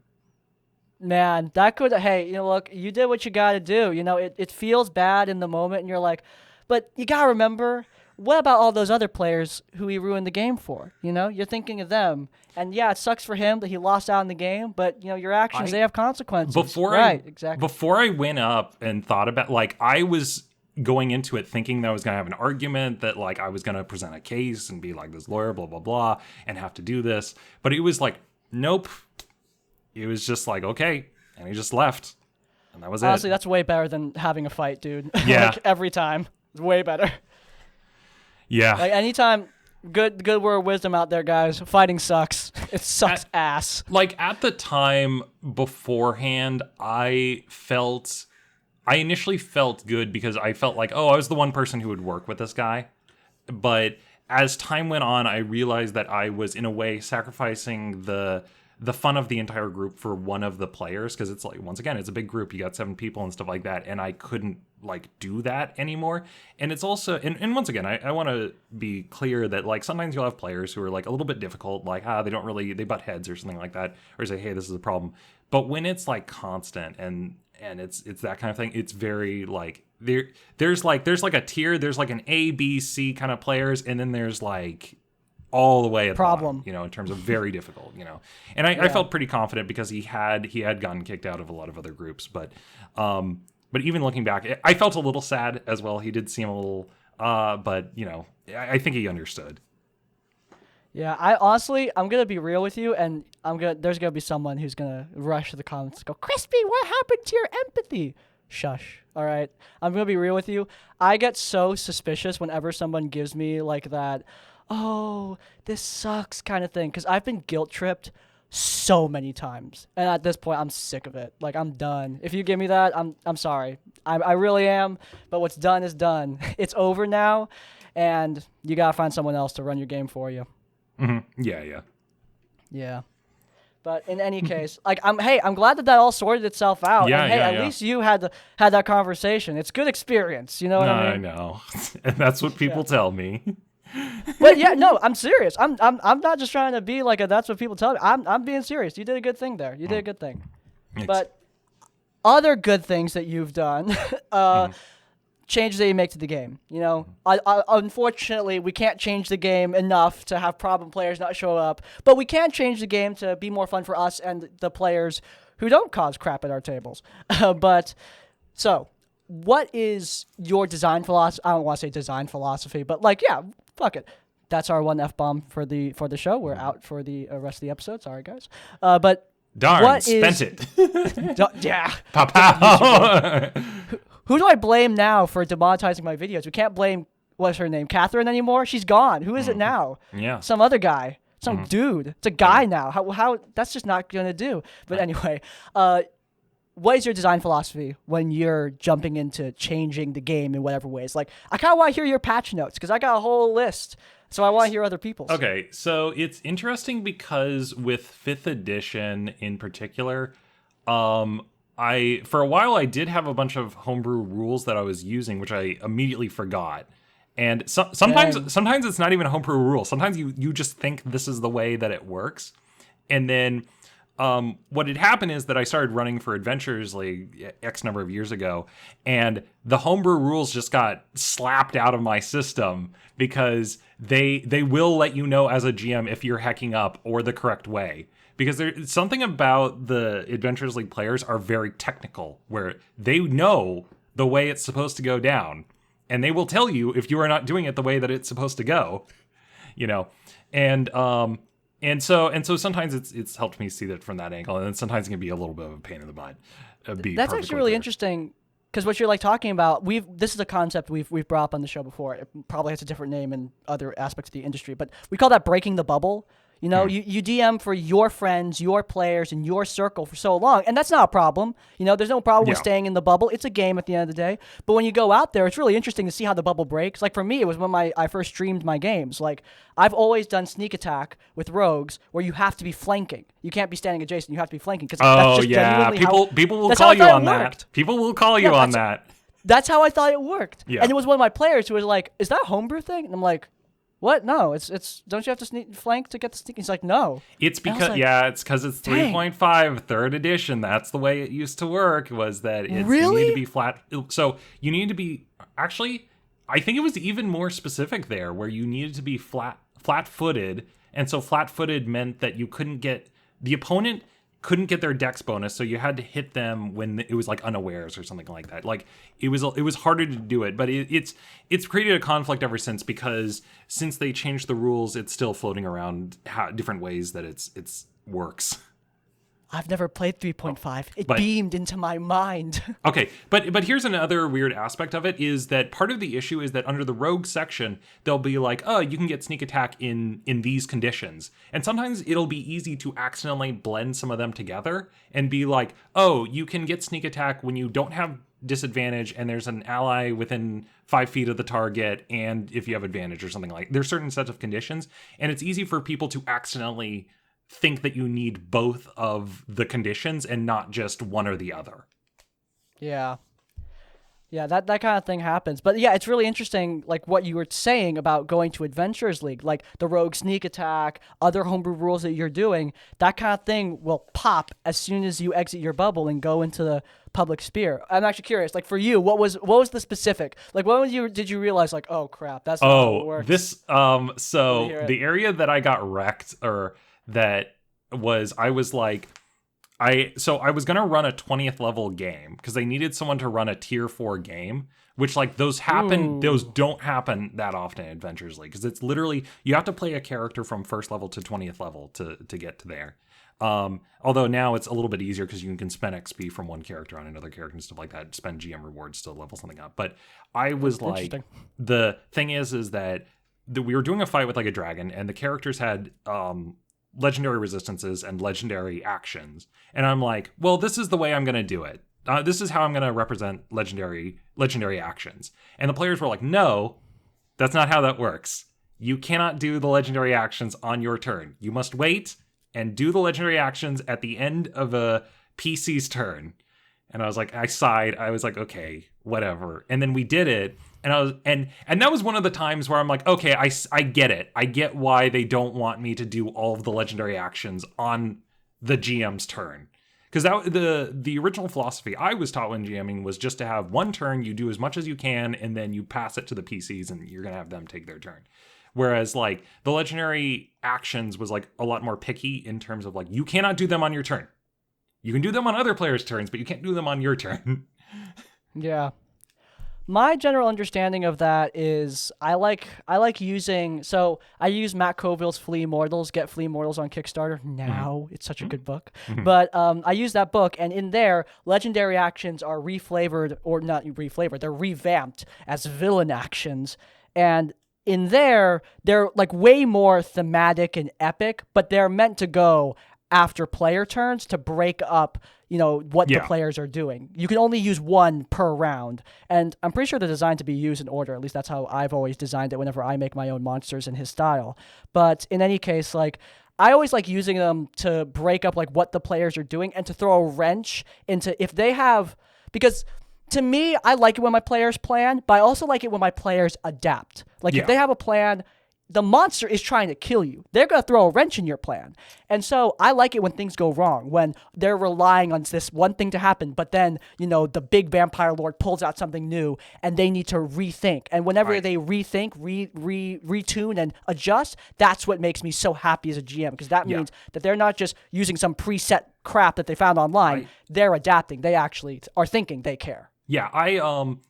Man, that could, hey, look, you did what you got to do. It feels bad in the moment, and you're like, but you got to remember, what about all those other players who he ruined the game for? You're thinking of them. And yeah, it sucks for him that he lost out in the game, but, your actions, they have consequences. Before I went up and thought about, like, I was going into it thinking that I was going to have an argument, that, like, I was going to present a case and be like this lawyer, blah, blah, blah, and have to do this. But it was like, nope. It was just like, okay, and he just left, and that was Honestly, that's way better than having a fight, dude. Yeah. Like, every time. It's way better. Yeah. Like, anytime, good word of wisdom out there, guys. Fighting sucks. It sucks ass. Like, at the time beforehand, I initially felt good because I felt like, oh, I was the one person who would work with this guy. But as time went on, I realized that I was, in a way, sacrificing the fun of the entire group for one of the players, because it's like, once again, it's a big group, you got 7 people and stuff like that, and I couldn't like do that anymore. And it's also, and once again, I want to be clear that, like, sometimes you'll have players who are like a little bit difficult, like they butt heads or something like that, or say, hey, this is a problem. But when it's like constant and it's that kind of thing, it's very like there's like a tier, there's like an A, B, C kind of players, and then there's like all the way at the Problem. bottom, in terms of very difficult, And I felt pretty confident because he had gotten kicked out of a lot of other groups, but even looking back, I felt a little sad as well. He did seem a little, but I think he understood. Yeah, I'm gonna be real with you, and there's gonna be someone who's gonna rush to the comments and go, Crispy, what happened to your empathy? Shush. All right, I'm gonna be real with you. I get so suspicious whenever someone gives me like that, oh, this sucks kind of thing, because I've been guilt tripped so many times, and at this point, I'm sick of it. Like, I'm done. If you give me that, I'm sorry. I really am. But what's done is done. It's over now, and you gotta find someone else to run your game for you. Mm-hmm. Yeah. Yeah. But in any case, like I'm glad that all sorted itself out. Yeah, and hey, yeah, at least you had that conversation. It's good experience, you know what I mean? I know. And that's what people tell me. But yeah, no, I'm serious. I'm not just trying to be like that's what people tell me. I'm being serious. You did a good thing there. You did a good thing. Thanks. But other good things that you've done, changes that you make to the game. Unfortunately, we can't change the game enough to have problem players not show up, but we can change the game to be more fun for us and the players who don't cause crap at our tables. So what is your design philosophy? I don't want to say design philosophy, but fuck it. That's our one F-bomb for the show. We're out for the rest of the episode. Sorry, guys. But darn, spent it. Yeah. Pow. Who do I blame now for demonetizing my videos? We can't blame, what's her name, Catherine anymore? She's gone. Who is it now? Yeah. Some other guy. Some dude. It's a guy now. How that's just not going to do. But anyway, what is your design philosophy when you're jumping into changing the game in whatever ways? Like, I kind of want to hear your patch notes because I got a whole list. So I want to hear other people's. Okay, so it's interesting because with 5th edition in particular, for a while I did have a bunch of homebrew rules that I was using, which I immediately forgot. And sometimes it's not even a homebrew rule. Sometimes you just think this is the way that it works. And then what had happened is that I started running for Adventures like X number of years ago, and the homebrew rules just got slapped out of my system because they will let you know as a GM if you're hacking up or the correct way. Because there's something about the Adventures League players are very technical, where they know the way it's supposed to go down, and they will tell you if you are not doing it the way that it's supposed to go, and so sometimes it's helped me see that from that angle, and then sometimes it can be a little bit of a pain in the butt. That's actually really interesting, because what you're talking about, this is a concept we've brought up on the show before. It probably has a different name in other aspects of the industry, but we call that breaking the bubble. You DM for your friends, your players, and your circle for so long, and that's not a problem. There's no problem with staying in the bubble. It's a game at the end of the day. But when you go out there, it's really interesting to see how the bubble breaks. Like for me, it was when I first streamed my games. Like I've always done sneak attack with rogues, where you have to be flanking. You can't be standing adjacent. You have to be flanking because that's just genuinely people will call you on that. People will call you on that. That's how I thought it worked. Yeah. And it was one of my players who was like, "Is that a homebrew thing?" And I'm like, what? No, it's. Don't you have to flank to get the sneak? He's like, no. It's because it's 3.5 3rd edition. That's the way it used to work. Was that you need to be flat? So you need to be actually. I think it was even more specific there, where you needed to be flat-footed, and so flat-footed meant that you couldn't get the opponent couldn't get their dex bonus, so you had to hit them when it was like unawares or something like that. Like it was harder to do it, but it's created a conflict ever since, because since they changed the rules, it's still floating around different ways that it's works. I've never played 3.5. It beamed into my mind. Okay, but here's another weird aspect of it, is that part of the issue is that under the rogue section, they'll be like, oh, you can get sneak attack in these conditions. And sometimes it'll be easy to accidentally blend some of them together and be like, oh, you can get sneak attack when you don't have disadvantage and there's an ally within 5 feet of the target, and if you have advantage or something like that. There's certain sets of conditions, and it's easy for people to accidentally think that you need both of the conditions and not just one or the other. Yeah, Yeah, that kind of thing happens. But yeah, it's really interesting, like what you were saying about going to Adventurers League, like the rogue sneak attack, other homebrew rules that you're doing. That kind of thing will pop as soon as you exit your bubble and go into the public sphere. I'm actually curious, like for you, what was the specific? Like, when did you realize, like, oh crap, that's not how it Oh, works? this Let me so hear it. the area that I got wrecked, or that was, I was like, I was gonna run a 20th level game because they needed someone to run a tier 4 game, which, like, those Ooh. don't happen that often in Adventures League, because it's literally you have to play a character from first level to 20th level to get to there. Although now it's a little bit easier because you can spend XP from one character on another character and stuff like that, spend GM rewards to level something up. But I was like, Interesting. the thing is that we were doing a fight with like a dragon, and the characters had legendary resistances and legendary actions, and I'm like, well, this is the way I'm gonna do it. This is how I'm gonna represent legendary actions. And the players were like, no, that's not how that works. You cannot do the legendary actions on your turn. You must wait and do the legendary actions at the end of a PC's turn. And I was like, I sighed. I was like, okay, whatever. And then we did it. And I was, and that was one of the times where I'm like, okay, I get it. I get why they don't want me to do all of the legendary actions on the GM's turn. Because that the original philosophy I was taught when GMing was just to have one turn, you do as much as you can, and then you pass it to the PCs, and you're gonna have them take their turn. Whereas like the legendary actions was like a lot more picky in terms of like, you cannot do them on your turn. You can do them on other players' turns, but you can't do them on your turn. Yeah. My general understanding of that is I like using, so I use Matt Colville's Flea Immortals, Get Flea Immortals on Kickstarter now. It's such a good book. But I use that book, and in there, legendary actions are reflavored, or not reflavored, they're revamped as villain actions. And in there, they're like way more thematic and epic, but they're meant to go after player turns to break up, what the Yeah. players are doing. You can only use one per round, and I'm pretty sure they're designed to be used in order. At least that's how I've always designed it whenever I make my own monsters in his style. But in any case, like, I always like using them to break up like what the players are doing and to throw a wrench into if they have, because to me, I like it when my players plan, but I also like it when my players adapt. Like, Yeah. if they have a plan, the monster is trying to kill you. They're going to throw a wrench in your plan. And so I like it when things go wrong, when they're relying on this one thing to happen, but then, the big vampire lord pulls out something new and they need to rethink. And whenever Right. they rethink, retune and adjust, that's what makes me so happy as a GM, because that Yeah. means that they're not just using some preset crap that they found online. Right. They're adapting. They actually are thinking, they care. Yeah,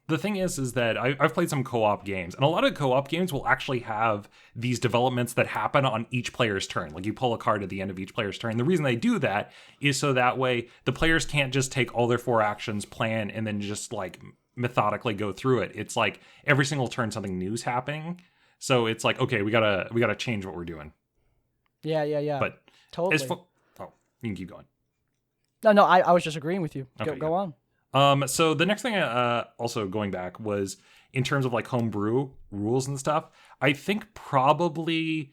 the thing is that I've played some co-op games, and a lot of co-op games will actually have these developments that happen on each player's turn. Like, you pull a card at the end of each player's turn. The reason they do that is so that way the players can't just take all their 4 actions, plan, and then just like methodically go through it. It's like every single turn something new's happening. So it's like, okay, we gotta change what we're doing. Yeah. But Totally. oh, you can keep going. No, I was just agreeing with you. Okay, Go on. So the next thing, also going back, was in terms of like homebrew rules and stuff. I think probably,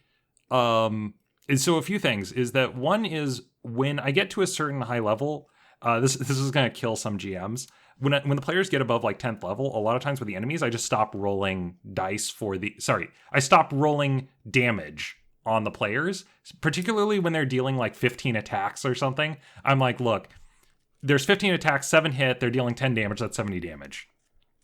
so a few things is that one is when I get to a certain high level, this is going to kill some GMs. When the players get above like 10th level, a lot of times with the enemies, I just stop rolling dice I stop rolling damage on the players, particularly when they're dealing like 15 attacks or something. I'm like, look, there's 15 attacks, 7 hit, they're dealing 10 damage, that's 70 damage.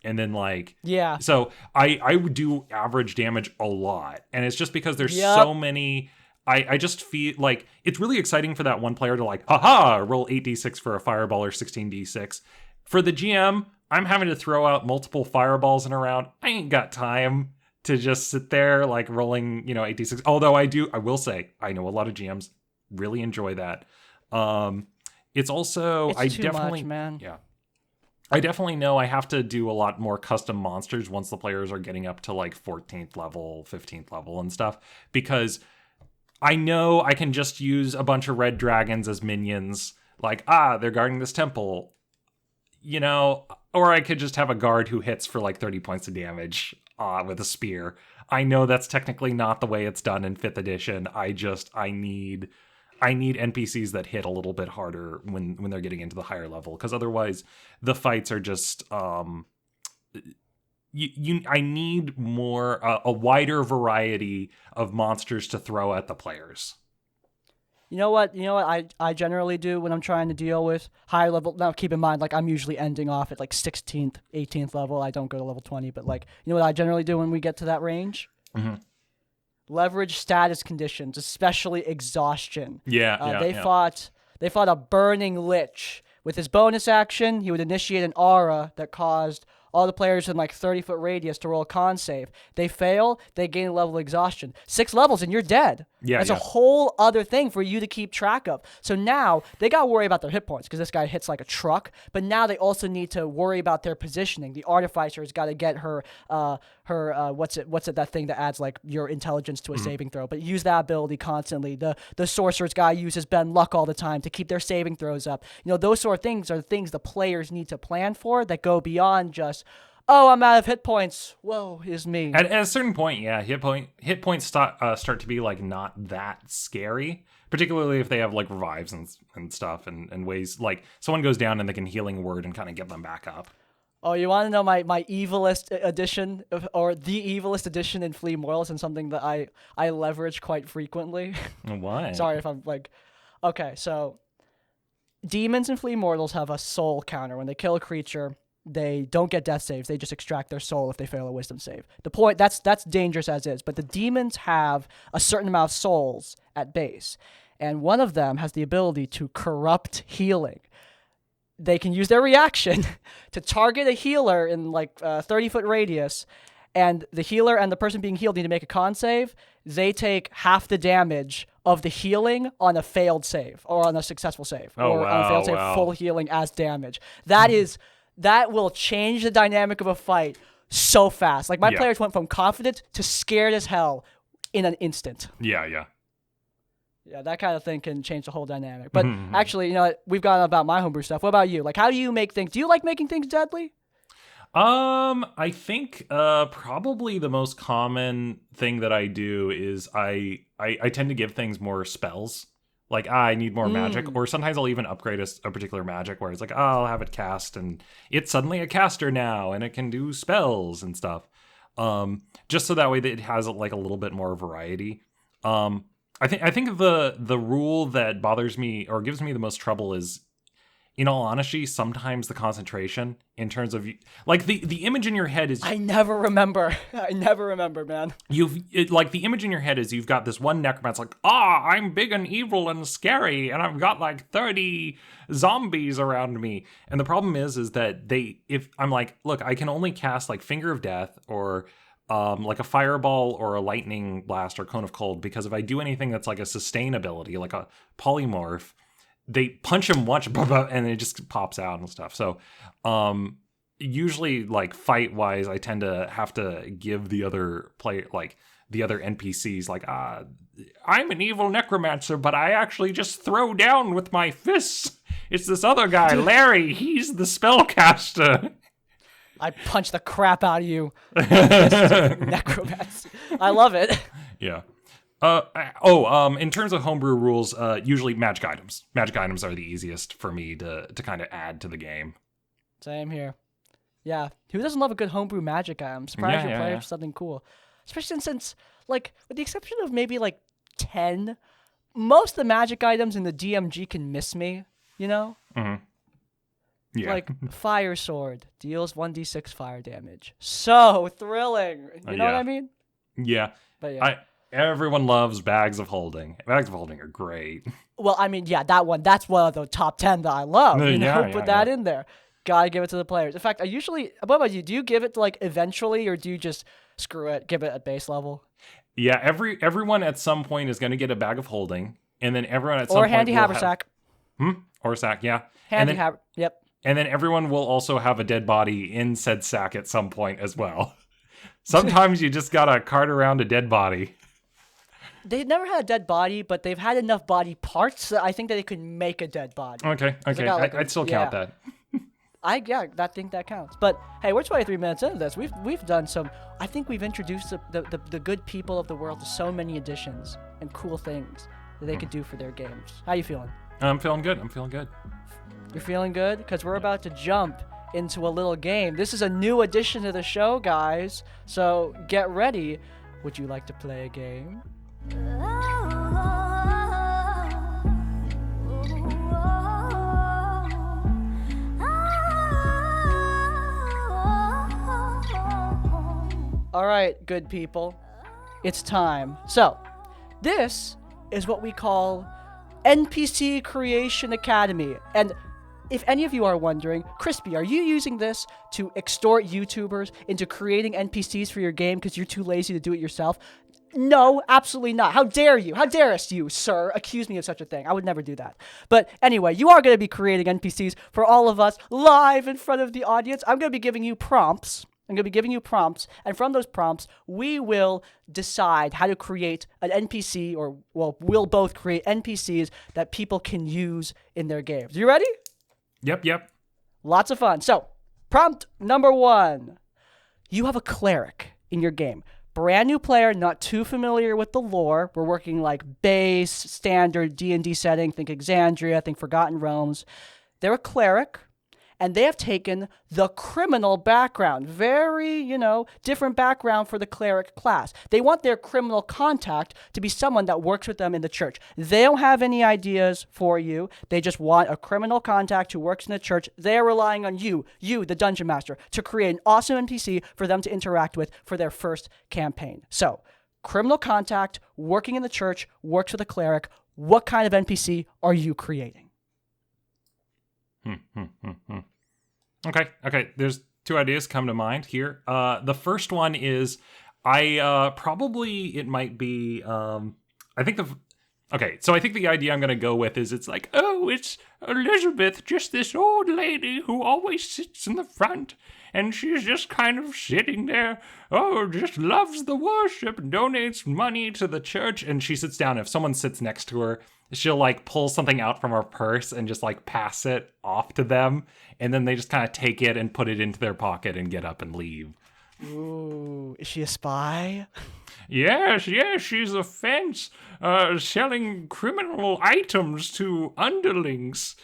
And then like, Yeah. so I would do average damage a lot. And it's just because there's Yep. so many, I just feel like it's really exciting for that one player to like, haha, roll 8d6 for a fireball or 16d6. For the GM, I'm having to throw out multiple fireballs in a round. I ain't got time to just sit there like rolling, 8d6. Although I will say, I know a lot of GMs really enjoy that. It's also, It's I too definitely, much, man. yeah, I definitely know I have to do a lot more custom monsters once the players are getting up to like 14th level, 15th level and stuff, because I know I can just use a bunch of red dragons as minions, like, they're guarding this temple, or I could just have a guard who hits for like 30 points of damage with a spear. I know that's technically not the way it's done in 5th edition. I need NPCs that hit a little bit harder when they're getting into the higher level, because otherwise the fights are just I need more a wider variety of monsters to throw at the players. You know what I generally do when I'm trying to deal with high level. Now keep in mind, like, I'm usually ending off at like 16th, 18th level. I don't go to level 20, but like, you know what I generally do when we get to that range? Mm-hmm. Leverage status conditions, especially exhaustion. Yeah, They fought a burning lich. With his bonus action, he would initiate an aura that caused all the players in like 30-foot radius to roll a con save. They fail, they gain a level of exhaustion. 6 levels and you're dead. That's a whole other thing for you to keep track of. So now they got to worry about their hit points because this guy hits like a truck. But now they also need to worry about their positioning. The artificer's got to get her what's it that thing that adds like your intelligence to a saving throw, but use that ability constantly. The sorcerer's guy uses Ben Luck all the time to keep their saving throws up. You know, those sort of things are the things the players need to plan for that go beyond just, oh, I'm out of hit points. Whoa, is me. At a certain point, yeah, hit points start to be like not that scary, particularly if they have like revives and stuff and ways like someone goes down and they can healing word and kind of get them back up. Oh, you want to know my evilest edition, or the evilest edition in Flea Mortals, and something that I leverage quite frequently? Why? Sorry if I'm like... Okay, so demons in Flea Mortals have a soul counter. When they kill a creature, they don't get death saves. They just extract their soul if they fail a wisdom save. The point, that's dangerous as is, but the demons have a certain amount of souls at base, and one of them has the ability to corrupt healing. They can use their reaction to target a healer in like 30-foot radius, and the healer and the person being healed need to make a con save. They take half the damage of the healing on a failed save or on a successful save, on a failed save, full healing as damage. That will change the dynamic of a fight so fast. Like, my players went from confident to scared as hell in an instant. Yeah, that kind of thing can change the whole dynamic. But actually, you know, we've gone about my homebrew stuff. What about you? Like, how do you make things? Do you like making things deadly? I think probably the most common thing that I do is I tend to give things more spells. Like, I need more magic, or sometimes I'll even upgrade a particular magic where it's like, I'll have it cast and it's suddenly a caster now and it can do spells and stuff. Just so that way that it has like a little bit more variety. I think the rule that bothers me or gives me the most trouble is, in all honesty, sometimes the concentration in terms of like the image in your head is. I never remember, man. Like the image in your head is you've got this one necromancer like, I'm big and evil and scary and I've got like 30 zombies around me. And the problem is that if I'm like, look, I can only cast like Finger of Death or like a fireball or a lightning blast or cone of cold, because if I do anything that's like a sustainability, like a polymorph, they punch him once and it just pops out and stuff. So usually like fight wise, I tend to have to give the other player, like the other NPCs, like, I'm an evil necromancer, but I actually just throw down with my fists. It's this other guy, Larry. He's the spellcaster. I punch the crap out of you. Necromancy. I love it. Yeah. In terms of homebrew rules, usually magic items. Magic items are the easiest for me to kind of add to the game. Same here. Yeah. Who doesn't love a good homebrew magic item? I'm surprised you're playing for something cool. Especially since, like, with the exception of maybe, like, 10, most of the magic items in the DMG can miss me, you know? Mm-hmm. Yeah. Like, Fire Sword deals 1d6 fire damage. So thrilling. You know what I mean? Yeah. But yeah. Everyone loves Bags of Holding. Bags of Holding are great. Well, I mean, yeah, that one, that's one of the top 10 that I love. You know, put that in there. Gotta give it to the players. In fact, what about you? Do you give it to, like, eventually, or do you just screw it, give it at base level? Yeah, everyone at some point is going to get a Bag of Holding, and then everyone at some point handy haversack. Or sack, yeah. Yep. And then everyone will also have a dead body in said sack at some point as well. Sometimes you just gotta cart around a dead body. They've never had a dead body, but they've had enough body parts that I think that they could make a dead body. Okay. I'd still count that. I think that counts. But hey, we're 23 minutes into this. We've done some. I think we've introduced the good people of the world to so many additions and cool things that they could do for their games. How you feeling? I'm feeling good. You're feeling good? Because we're about to jump into a little game. This is a new addition to the show, guys. So get ready. Would you like to play a game? All right, good people. It's time. So, this is what we call NPC Creation Academy. And if any of you are wondering, Crispy, are you using this to extort YouTubers into creating NPCs for your game because you're too lazy to do it yourself? No, absolutely not. How dare you? How darest you, sir, accuse me of such a thing? I would never do that. But anyway, you are going to be creating NPCs for all of us live in front of the audience. I'm going to be giving you prompts. And from those prompts, we will decide how to create an NPC, or, well, we'll both create NPCs that people can use in their games. You ready? Yep. Lots of fun. So, prompt number 1. You have a cleric in your game. Brand new player, not too familiar with the lore. We're working like base, standard D&D setting. Think Exandria, think Forgotten Realms. They're a cleric, and they have taken the criminal background. Very, different background for the cleric class. They want their criminal contact to be someone that works with them in the church. They don't have any ideas for you. They just want a criminal contact who works in the church. They're relying on you, the dungeon master, to create an awesome NPC for them to interact with for their first campaign. So, criminal contact, working in the church, works with a cleric. What kind of NPC are you creating? Okay. There's 2 ideas come to mind here. The first one is I think the idea I'm going to go with is it's like, oh, it's Elizabeth, just this old lady who always sits in the front, and she's just kind of sitting there, just loves the worship, donates money to the church, and she sits down. If someone sits next to her, she'll like pull something out from her purse and just like pass it off to them, and then they just kind of take it and put it into their pocket and get up and leave. Ooh, is she a spy? Yes, she's a fence, selling criminal items to underlings.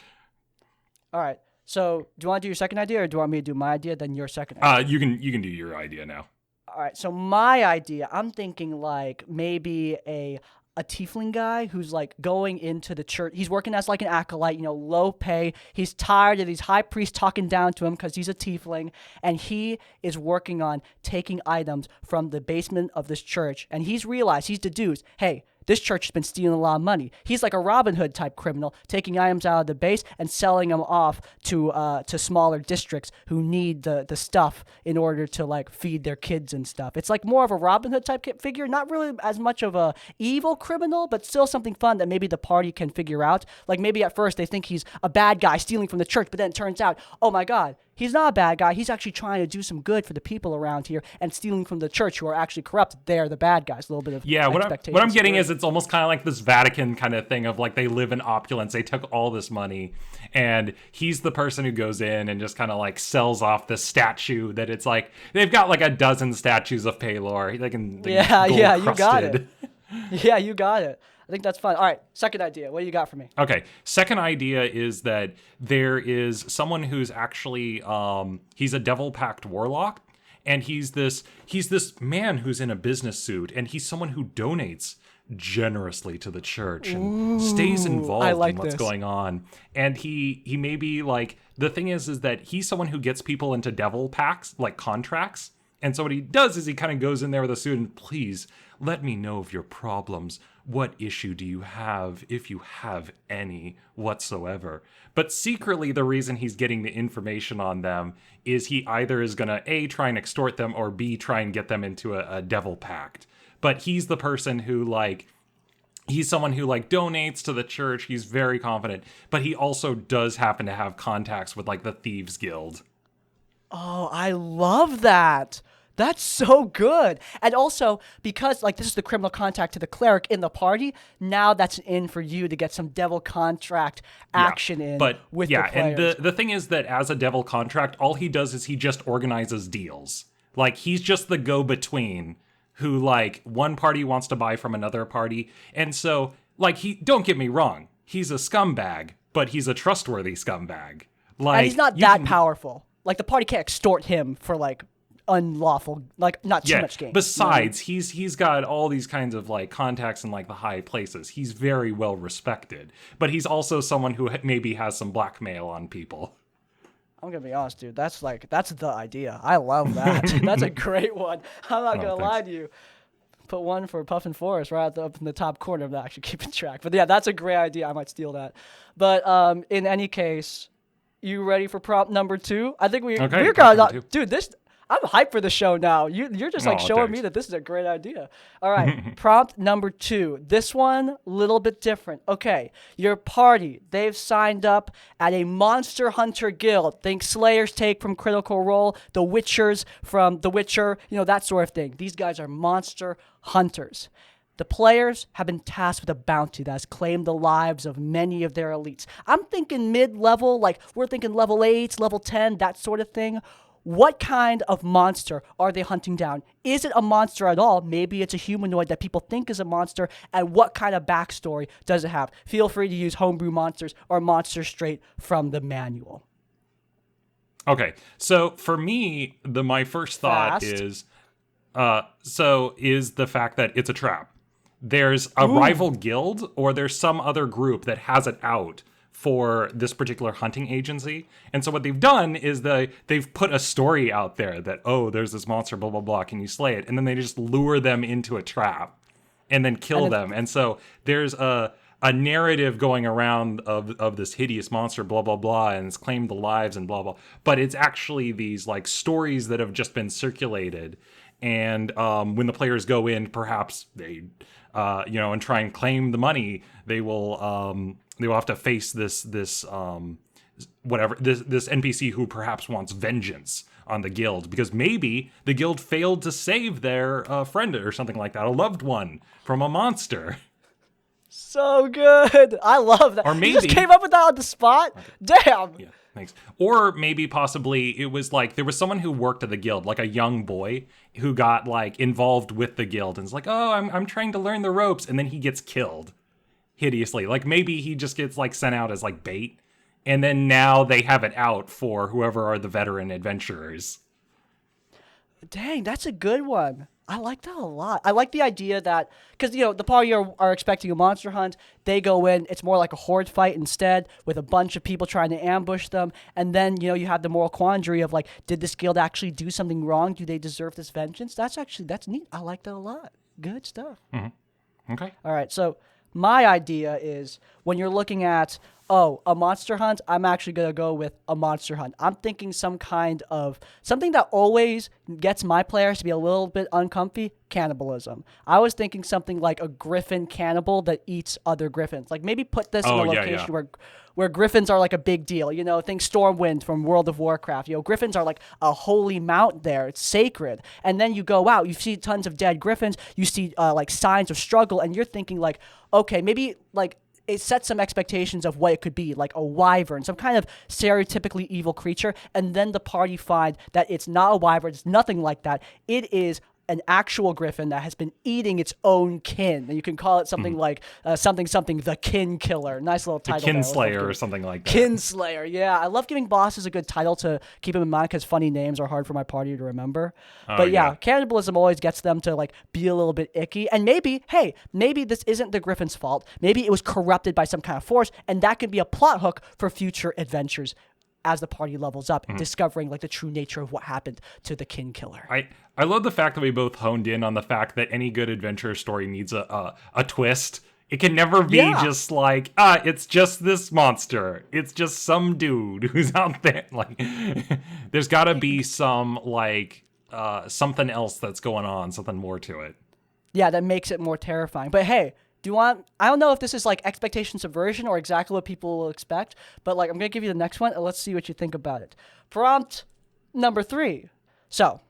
All right. So, do you want to do your second idea, or do you want me to do my idea, then your second idea? You can do your idea now. All right. So, my idea, I'm thinking like maybe a tiefling guy who's like going into the church. He's working as like an acolyte, low pay. He's tired of these high priests talking down to him because he's a tiefling, and he is working on taking items from the basement of this church. And he's deduced, hey, this church has been stealing a lot of money. He's like a Robin Hood type criminal, taking items out of the base and selling them off to smaller districts who need the stuff in order to like feed their kids and stuff. It's like more of a Robin Hood type figure, not really as much of a evil criminal, but still something fun that maybe the party can figure out. Like maybe at first they think he's a bad guy stealing from the church, but then it turns out, oh my God, he's not a bad guy. He's actually trying to do some good for the people around here, and stealing from the church who are actually corrupt. They're the bad guys. A little bit of expectation. What I'm getting is it's almost kind of like this Vatican kind of thing of like they live in opulence. They took all this money, and he's the person who goes in and just kind of like sells off this statue that it's like they've got like a dozen statues of Palor. You got it. Yeah, you got it. I think that's fun. All right, second idea. What do you got for me? Okay, second idea is that there is someone who's actually he's a devil pact warlock, and he's this man who's in a business suit, and he's someone who donates generously to the church and stays involved in what's going on. And he may be like, the thing is that he's someone who gets people into devil pacts, like contracts. And so what he does is he kind of goes in there with a suit and, please let me know of your problems. What issue do you have, if you have any whatsoever? But secretly, the reason he's getting the information on them is he either is going to A, try and extort them, or B, try and get them into a devil pact. But he's the person who, like, he's someone who, like, donates to the church. He's very confident. But he also does happen to have contacts with, like, the Thieves Guild. Oh, I love that. That's so good. And also, because like this is the criminal contact to the cleric in the party, now that's an in for you to get some devil contract action with the players. And the thing is that as a devil contract, all he does is he just organizes deals. Like, he's just the go-between who, like, one party wants to buy from another party. And so, like, don't get me wrong, he's a scumbag, but he's a trustworthy scumbag. Like, and he's not that powerful. like the party can't extort him for like unlawful, like not too much gain. Besides, he's got all these kinds of like contacts in like the high places. He's very well respected, but he's also someone who maybe has some blackmail on people. I'm gonna be honest, dude. That's the idea. I love that. That's a great one. I'm not gonna lie to you. Put one for Puffin Forest right up in the top corner. I'm not actually keeping track, but yeah, that's a great idea. I might steal that. But in any case, you ready for prompt number 2? I think we're kind of dude. I'm hyped for the show now. You're just like showing me that this is a great idea. All right, prompt number 2. This one, little bit different. Okay, your party, they've signed up at a Monster Hunter guild. Think Slayer's Take from Critical Role, the Witchers from The Witcher, that sort of thing. These guys are monster hunters. The players have been tasked with a bounty that has claimed the lives of many of their elites. I'm thinking mid-level, like we're thinking level 8, level 10, that sort of thing. What kind of monster are they hunting down? Is it a monster at all? Maybe it's a humanoid that people think is a monster. And what kind of backstory does it have? Feel free to use homebrew monsters or monsters straight from the manual. Okay, so for me, my first thought is the fact that it's a trap. There's a rival guild or there's some other group that has it out for this particular hunting agency. And so what they've done is they've put a story out there that, there's this monster, blah, blah, blah, can you slay it? And then they just lure them into a trap and then kill them. And so there's a narrative going around of this hideous monster, blah, blah, blah, and it's claimed the lives and blah, blah. But it's actually these like stories that have just been circulated. And when the players go in, perhaps they, and try and claim the money, they will have to face this NPC who perhaps wants vengeance on the guild because maybe the guild failed to save their friend or something like that, a loved one from a monster. So good. I love that. Or maybe you just came up with that on the spot. Okay. Damn. Yeah. Thanks. Or maybe possibly it was like there was someone who worked at the guild, like a young boy who got like involved with the guild and is like, I'm trying to learn the ropes, and then he gets killed hideously. Like maybe he just gets like sent out as like bait, and then now they have it out for whoever are the veteran adventurers. Dang, that's a good one. I like that a lot. I like the idea that, because, the party are expecting a monster hunt. They go in. It's more like a horde fight instead with a bunch of people trying to ambush them. And then, you have the moral quandary of like, did this guild actually do something wrong? Do they deserve this vengeance? That's neat. I like that a lot. Good stuff. Mm-hmm. Okay. All right. So my idea is when you're looking at, a monster hunt, I'm actually going to go with a monster hunt. I'm thinking something that always gets my players to be a little bit uncomfy, cannibalism. I was thinking something like a griffin cannibal that eats other griffins. Like maybe put this in a location where griffins are like a big deal. Think Stormwind from World of Warcraft. Griffins are like a holy mount there. It's sacred. And then you go out, you see tons of dead griffins, you see like signs of struggle, and you're thinking like, okay, maybe like it sets some expectations of what it could be, like a wyvern, some kind of stereotypically evil creature, and then the party find that it's not a wyvern, it's nothing like that. It is an actual griffin that has been eating its own kin. And you can call it something like something, the kin killer. Nice little title. The kinslayer or something like that. Kinslayer, yeah. I love giving bosses a good title to keep them in mind because funny names are hard for my party to remember. But yeah, cannibalism always gets them to like be a little bit icky. And maybe this isn't the griffin's fault. Maybe it was corrupted by some kind of force, and that can be a plot hook for future adventures as the party levels up, discovering like the true nature of what happened to the kin killer. I love the fact that we both honed in on the fact that any good adventure story needs a twist. It can never be just like, it's just this monster. It's just some dude who's out there. Like, there's got to be some like something else that's going on, something more to it. Yeah, that makes it more terrifying. But hey, I don't know if this is like expectation subversion or exactly what people will expect, but like I'm going to give you the next one and let's see what you think about it. Prompt number 3. So,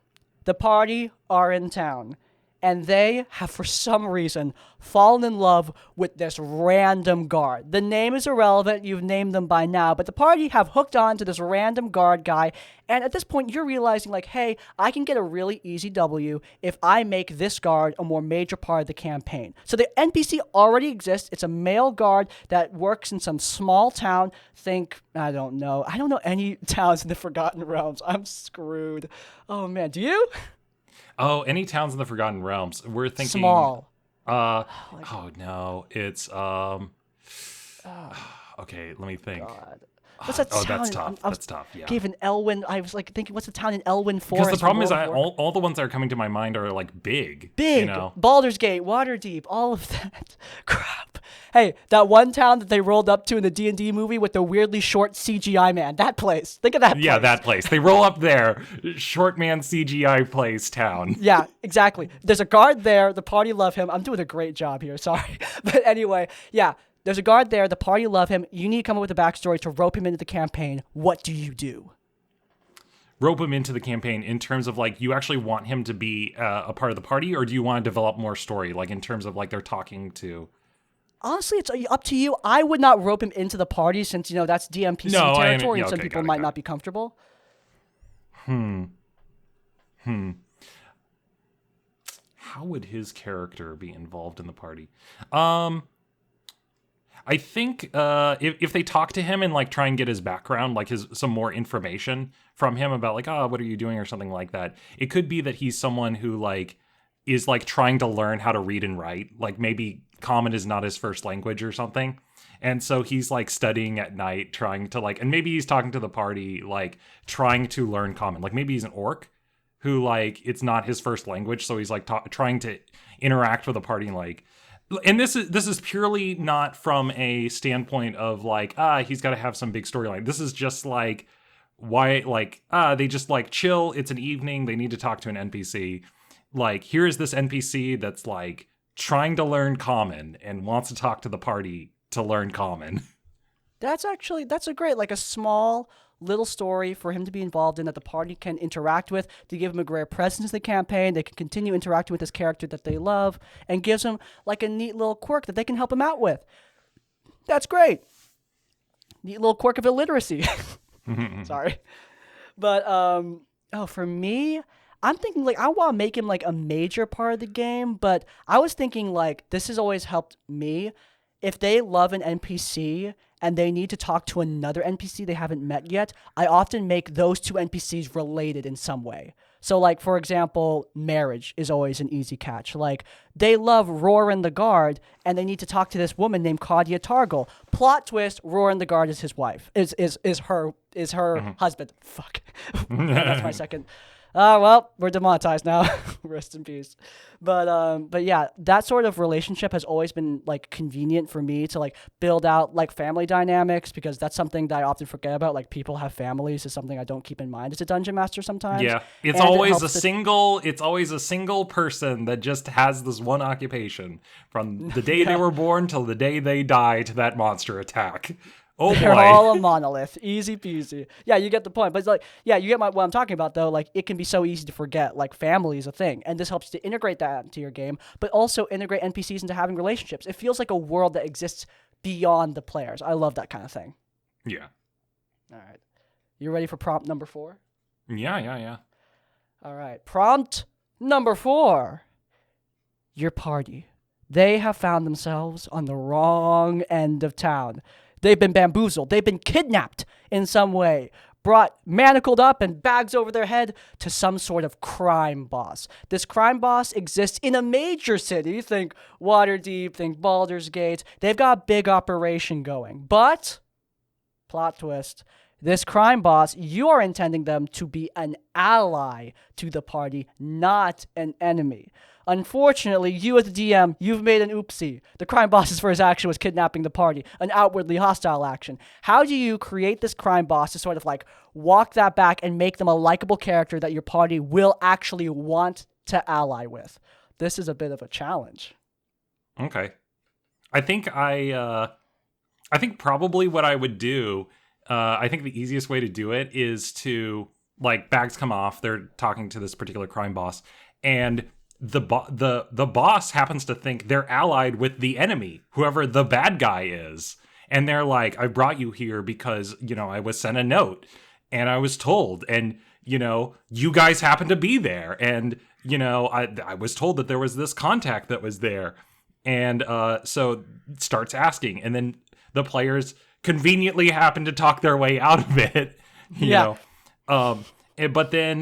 the party are in town and they have, for some reason, fallen in love with this random guard. The name is irrelevant, you've named them by now, but the party have hooked on to this random guard guy, and at this point, you're realizing, like, hey, I can get a really easy W if I make this guard a more major part of the campaign. So the NPC already exists. It's a male guard that works in some small town. Think, I don't know any towns in the Forgotten Realms. I'm screwed. Oh, man, do you? Oh, any towns in the Forgotten Realms? We're thinking Small. Oh no, it's okay, let me think. God. What's that town? That's tough. That's tough. Yeah. Gave an Elwyn. I was like thinking, what's the town in Elwyn Forest? Because the problem is, all the ones that are coming to my mind are like big. You know? Baldur's Gate, Waterdeep, all of that. Crap. Hey, that one town that they rolled up to in the D&D movie with the weirdly short CGI man. That place. Think of that place. Yeah, that place. They roll up there. Short man CGI place town. Yeah, exactly. There's a guard there. The party love him. I'm doing a great job here. Sorry. But anyway, yeah. There's a guard there. The party love him. You need to come up with a backstory to rope him into the campaign. What do you do? Rope him into the campaign in terms of, like, you actually want him to be a part of the party, or do you want to develop more story, like, in terms of, like, they're talking to... Honestly, it's up to you. I would not rope him into the party since, that's DMPC territory, and some people might not be comfortable. How would his character be involved in the party? I think if they talk to him and like try and get his background, like some more information from him about like, what are you doing or something like that, it could be that he's someone who like is like trying to learn how to read and write. Like maybe Common is not his first language or something. And so he's like studying at night, trying to like, and maybe he's talking to the party, like trying to learn Common. Like maybe he's an orc who like, it's not his first language. So he's like trying to interact with the party and like, and this is purely not from a standpoint of like, he's got to have some big storyline. This is just like, why, like, they just like chill. It's an evening. They need to talk to an NPC. Like, here's this NPC that's like trying to learn Common and wants to talk to the party to learn Common. That's a great, like a small little story for him to be involved in that the party can interact with, to give him a greater presence in the campaign. They can continue interacting with this character that they love, and gives him like a neat little quirk that they can help him out with. That's great. Neat little quirk of illiteracy. Sorry. But for me, I'm thinking like I want to make him like a major part of the game, but I was thinking like this has always helped me. If they love an NPC and they need to talk to another NPC they haven't met yet, I often make those two NPCs related in some way. So, like, for example, marriage is always an easy catch. Like, they love Roran the Guard, and they need to talk to this woman named Claudia Targle. Plot twist, Roran the Guard is his wife, is her husband. Fuck. That's my second. Well, we're demonetized now. Rest in peace. But yeah, that sort of relationship has always been like convenient for me to like build out like family dynamics, because that's something that I often forget about. Like people have families is something I don't keep in mind as a dungeon master sometimes. Yeah, it's always a single person that just has this one occupation from the day they were born till the day they die to that monster attack. Oh, they're boy. all a monolith. Easy peasy. Yeah, you get the point. But it's like, yeah, you get what I'm talking about, though. Like, it can be so easy to forget. Like, family is a thing. And this helps to integrate that into your game, but also integrate NPCs into having relationships. It feels like a world that exists beyond the players. I love that kind of thing. Yeah. All right. You ready for prompt number 4? Yeah. All right. Prompt number 4. Your party. They have found themselves on the wrong end of town. They've been bamboozled. They've been kidnapped in some way, brought manacled up and bags over their head to some sort of crime boss. This crime boss exists in a major city. Think Waterdeep, think Baldur's Gate. They've got a big operation going. But, plot twist, this crime boss, you are intending them to be an ally to the party, not an enemy. Unfortunately, you as the DM, you've made an oopsie. The crime boss's first action was kidnapping the party, an outwardly hostile action. How do you create this crime boss to sort of like walk that back and make them a likable character that your party will actually want to ally with? This is a bit of a challenge. Okay. I think probably what I would do, I think the easiest way to do it is to, like, bags come off, they're talking to this particular crime boss, and the boss happens to think they're allied with the enemy, whoever the bad guy is. And they're like, I brought you here because, I was sent a note and I was told, and, you guys happen to be there. And, I was told that there was this contact that was there. And so starts asking. And then the players conveniently happen to talk their way out of it. You know. But then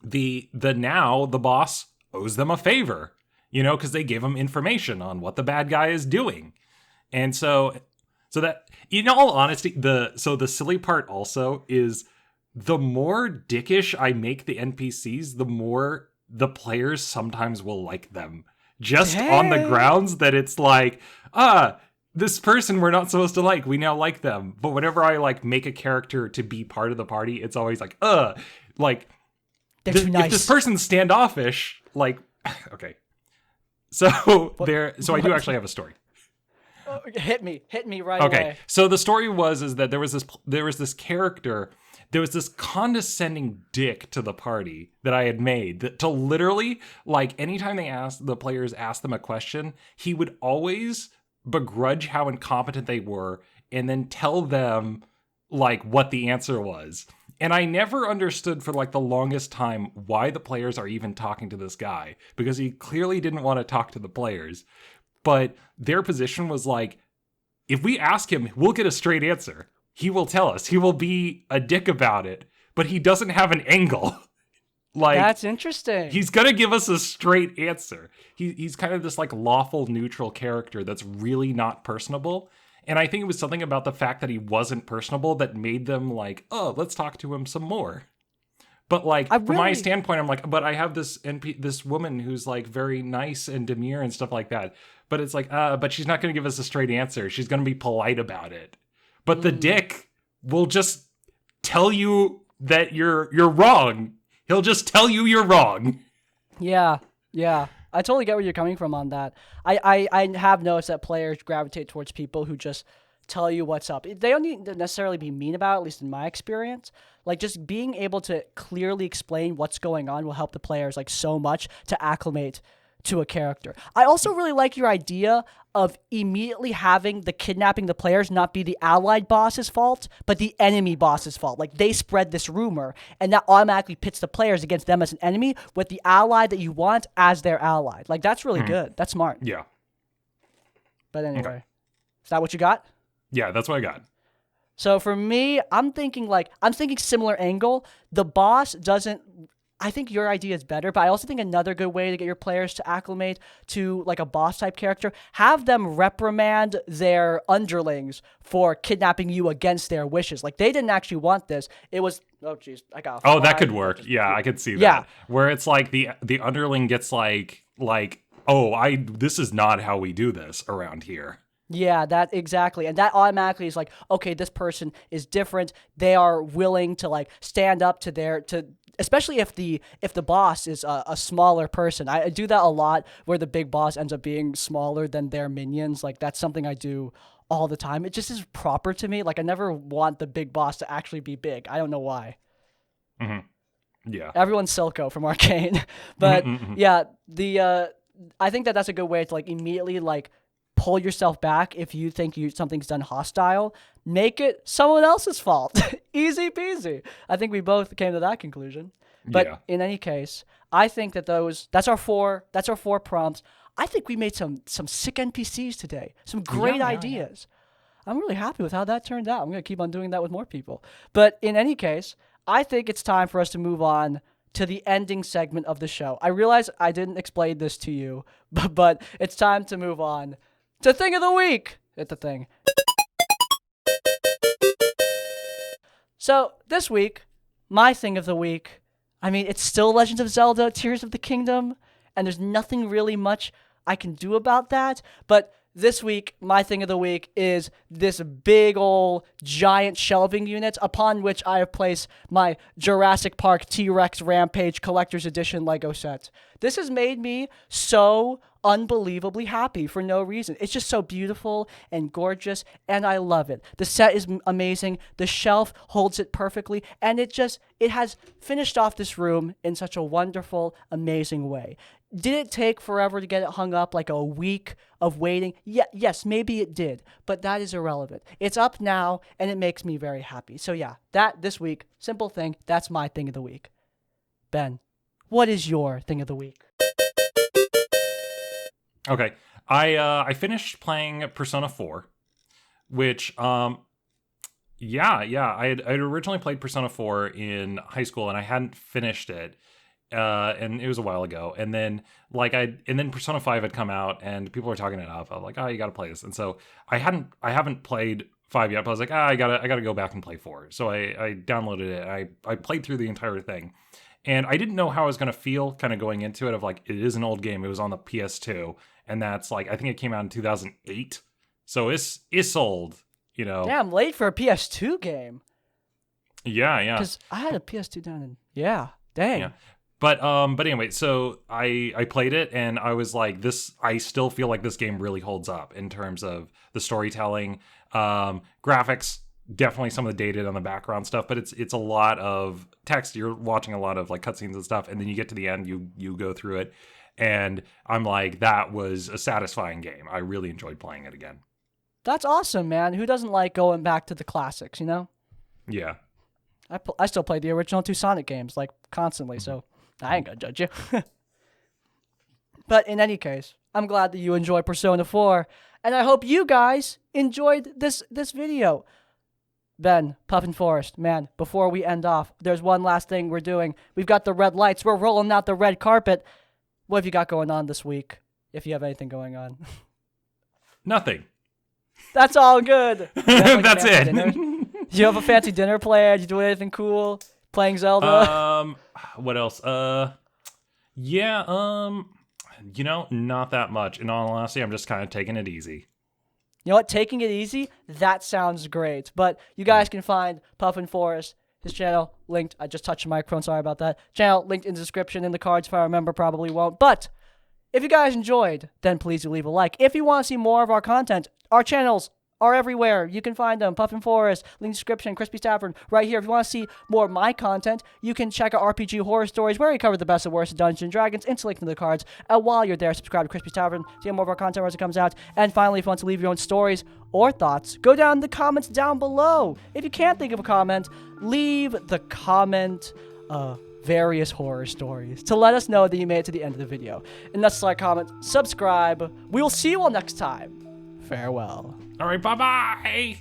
the boss owes them a favor, because they gave him information on what the bad guy is doing. And so that, in all honesty, the silly part also is the more dickish I make the NPCs, the more the players sometimes will like them. Just on the grounds that it's like, this person we're not supposed to like, we now like them. But whenever I make a character to be part of the party, it's always like, nice. If this person's standoffish, okay. So I do actually have a story. Hit me right away. Okay, so the story is that there was this character, there was this condescending dick to the party that I had made that to literally, anytime the players asked them a question, he would always begrudge how incompetent they were and then tell them what the answer was. And I never understood for the longest time why the players are even talking to this guy, because he clearly didn't want to talk to the players. But their position was if we ask him, we'll get a straight answer. He will tell us. He will be a dick about it, but he doesn't have an angle. That's interesting. He's going to give us a straight answer. He's kind of this lawful neutral character that's really not personable. And I think it was something about the fact that he wasn't personable that made them let's talk to him some more. But from my standpoint, I'm but I have this woman who's very nice and demure and stuff like that. But it's but she's not going to give us a straight answer. She's going to be polite about it. But the dick will just tell you that you're wrong. He'll just tell you you're wrong. Yeah. I totally get where you're coming from on that. I have noticed that players gravitate towards people who just tell you what's up. They don't need to necessarily be mean about it, at least in my experience. Just being able to clearly explain what's going on will help the players so much to acclimate to a character. I also really like your idea of immediately having the kidnapping the players not be the allied boss's fault, but the enemy boss's fault. They spread this rumor, and that automatically pits the players against them as an enemy with the ally that you want as their ally. That's really good. That's smart. Yeah. But anyway, Is that what you got? Yeah, that's what I got. So for me, I'm thinking similar angle. The boss doesn't. I think your idea is better, but I also think another good way to get your players to acclimate to a boss type character, have them reprimand their underlings for kidnapping you against their wishes. They didn't actually want this. It was, that could work. Yeah, I could see that. Yeah. Where it's the underling gets this is not how we do this around here. Yeah, that exactly. And that automatically is okay, this person is different. They are willing to stand up to especially if the boss is a smaller person. I do that a lot where the big boss ends up being smaller than their minions. That's something I do all the time. It just is proper to me. I never want the big boss to actually be big. I don't know why. Mm-hmm. Yeah. Everyone's Silco from Arcane. But yeah, I think that's a good way to immediately pull yourself back if you think something's done hostile. Make it someone else's fault. Easy peasy. I think we both came to that conclusion. But in any case, I think that that's our four prompts. I think we made some sick NPCs today. Some great ideas. Yeah. I'm really happy with how that turned out. I'm going to keep on doing that with more people. But in any case, I think it's time for us to move on to the ending segment of the show. I realize I didn't explain this to you, but it's time to move on to Thing of the Week. It's the thing. So this week, my Thing of the Week, it's still Legend of Zelda Tears of the Kingdom, and there's nothing really much I can do about that, but this week, my Thing of the Week is this big ol' giant shelving unit upon which I have placed my Jurassic Park T-Rex Rampage Collector's Edition Lego set. This has made me so unbelievably happy for no reason. It's just so beautiful and gorgeous, and I love it. The set is amazing. The shelf holds it perfectly, and it has finished off this room in such a wonderful, amazing way. Did it take forever to get it hung up, like a week of waiting? Yes, maybe it did, but that is irrelevant. It's up now, and it makes me very happy. So yeah, this week, simple thing, that's my thing of the week. Ben, what is your thing of the week? Okay, I finished playing Persona 4, which I had originally played Persona 4 in high school, and I hadn't finished it. And it was a while ago, and then Persona 5 had come out, and people were talking it up. I was like, oh, you got to play this, and so I haven't played 5 yet, but I was like, I gotta go back and play 4. So I downloaded it. And I played through the entire thing, and I didn't know how I was gonna feel kind of going into it. Of like, it is an old game. It was on the PS2, and that's like, I think it came out in 2008, so it's old, you know. Damn, late for a PS2 game. Yeah. Because I had a PS2 down in dang. Yeah. But anyway, so I played it, and I was like, I still feel like this game really holds up in terms of the storytelling, graphics, definitely some of the dated on the background stuff, but it's a lot of text. You're watching a lot of like cutscenes and stuff, and then you get to the end, you go through it, and I'm like, that was a satisfying game. I really enjoyed playing it again. That's awesome, man. Who doesn't like going back to the classics, you know? Yeah. I still play the original 2 Sonic games, like, constantly, so I ain't gonna judge you. But in any case, I'm glad that you enjoy Persona 4, and I hope you guys enjoyed this video. Ben, Puffin Forest, man, before we end off, there's one last thing we're doing. We've got the red lights. We're rolling out the red carpet. What have you got going on this week, if you have anything going on? Nothing. That's all good. That's it. Do you have a fancy dinner planned? You doing anything cool? Playing Zelda? What else? Not that much. In all honesty, I'm just kind of taking it easy. You know what? Taking it easy? That sounds great. But you guys can find Puffin Forest, his channel, linked. I just touched the microphone. Sorry about that. Channel linked in the description, in the cards, if I remember. Probably won't. But if you guys enjoyed, then please do leave a like. If you want to see more of our content, our channels are everywhere. You can find them. Puffin Forest, link description, Crispy's Tavern, right here. If you want to see more of my content, you can check out RPG Horror Stories, where we cover the best and worst of Dungeons & Dragons. It's linked in the cards. And while you're there, subscribe to Crispy's Tavern to get more of our content as it comes out. And finally, if you want to leave your own stories or thoughts, go down in the comments down below. If you can't think of a comment, leave the comment various horror stories to let us know that you made it to the end of the video. And that's like, comment, subscribe. We will see you all next time. Farewell. All right, bye-bye.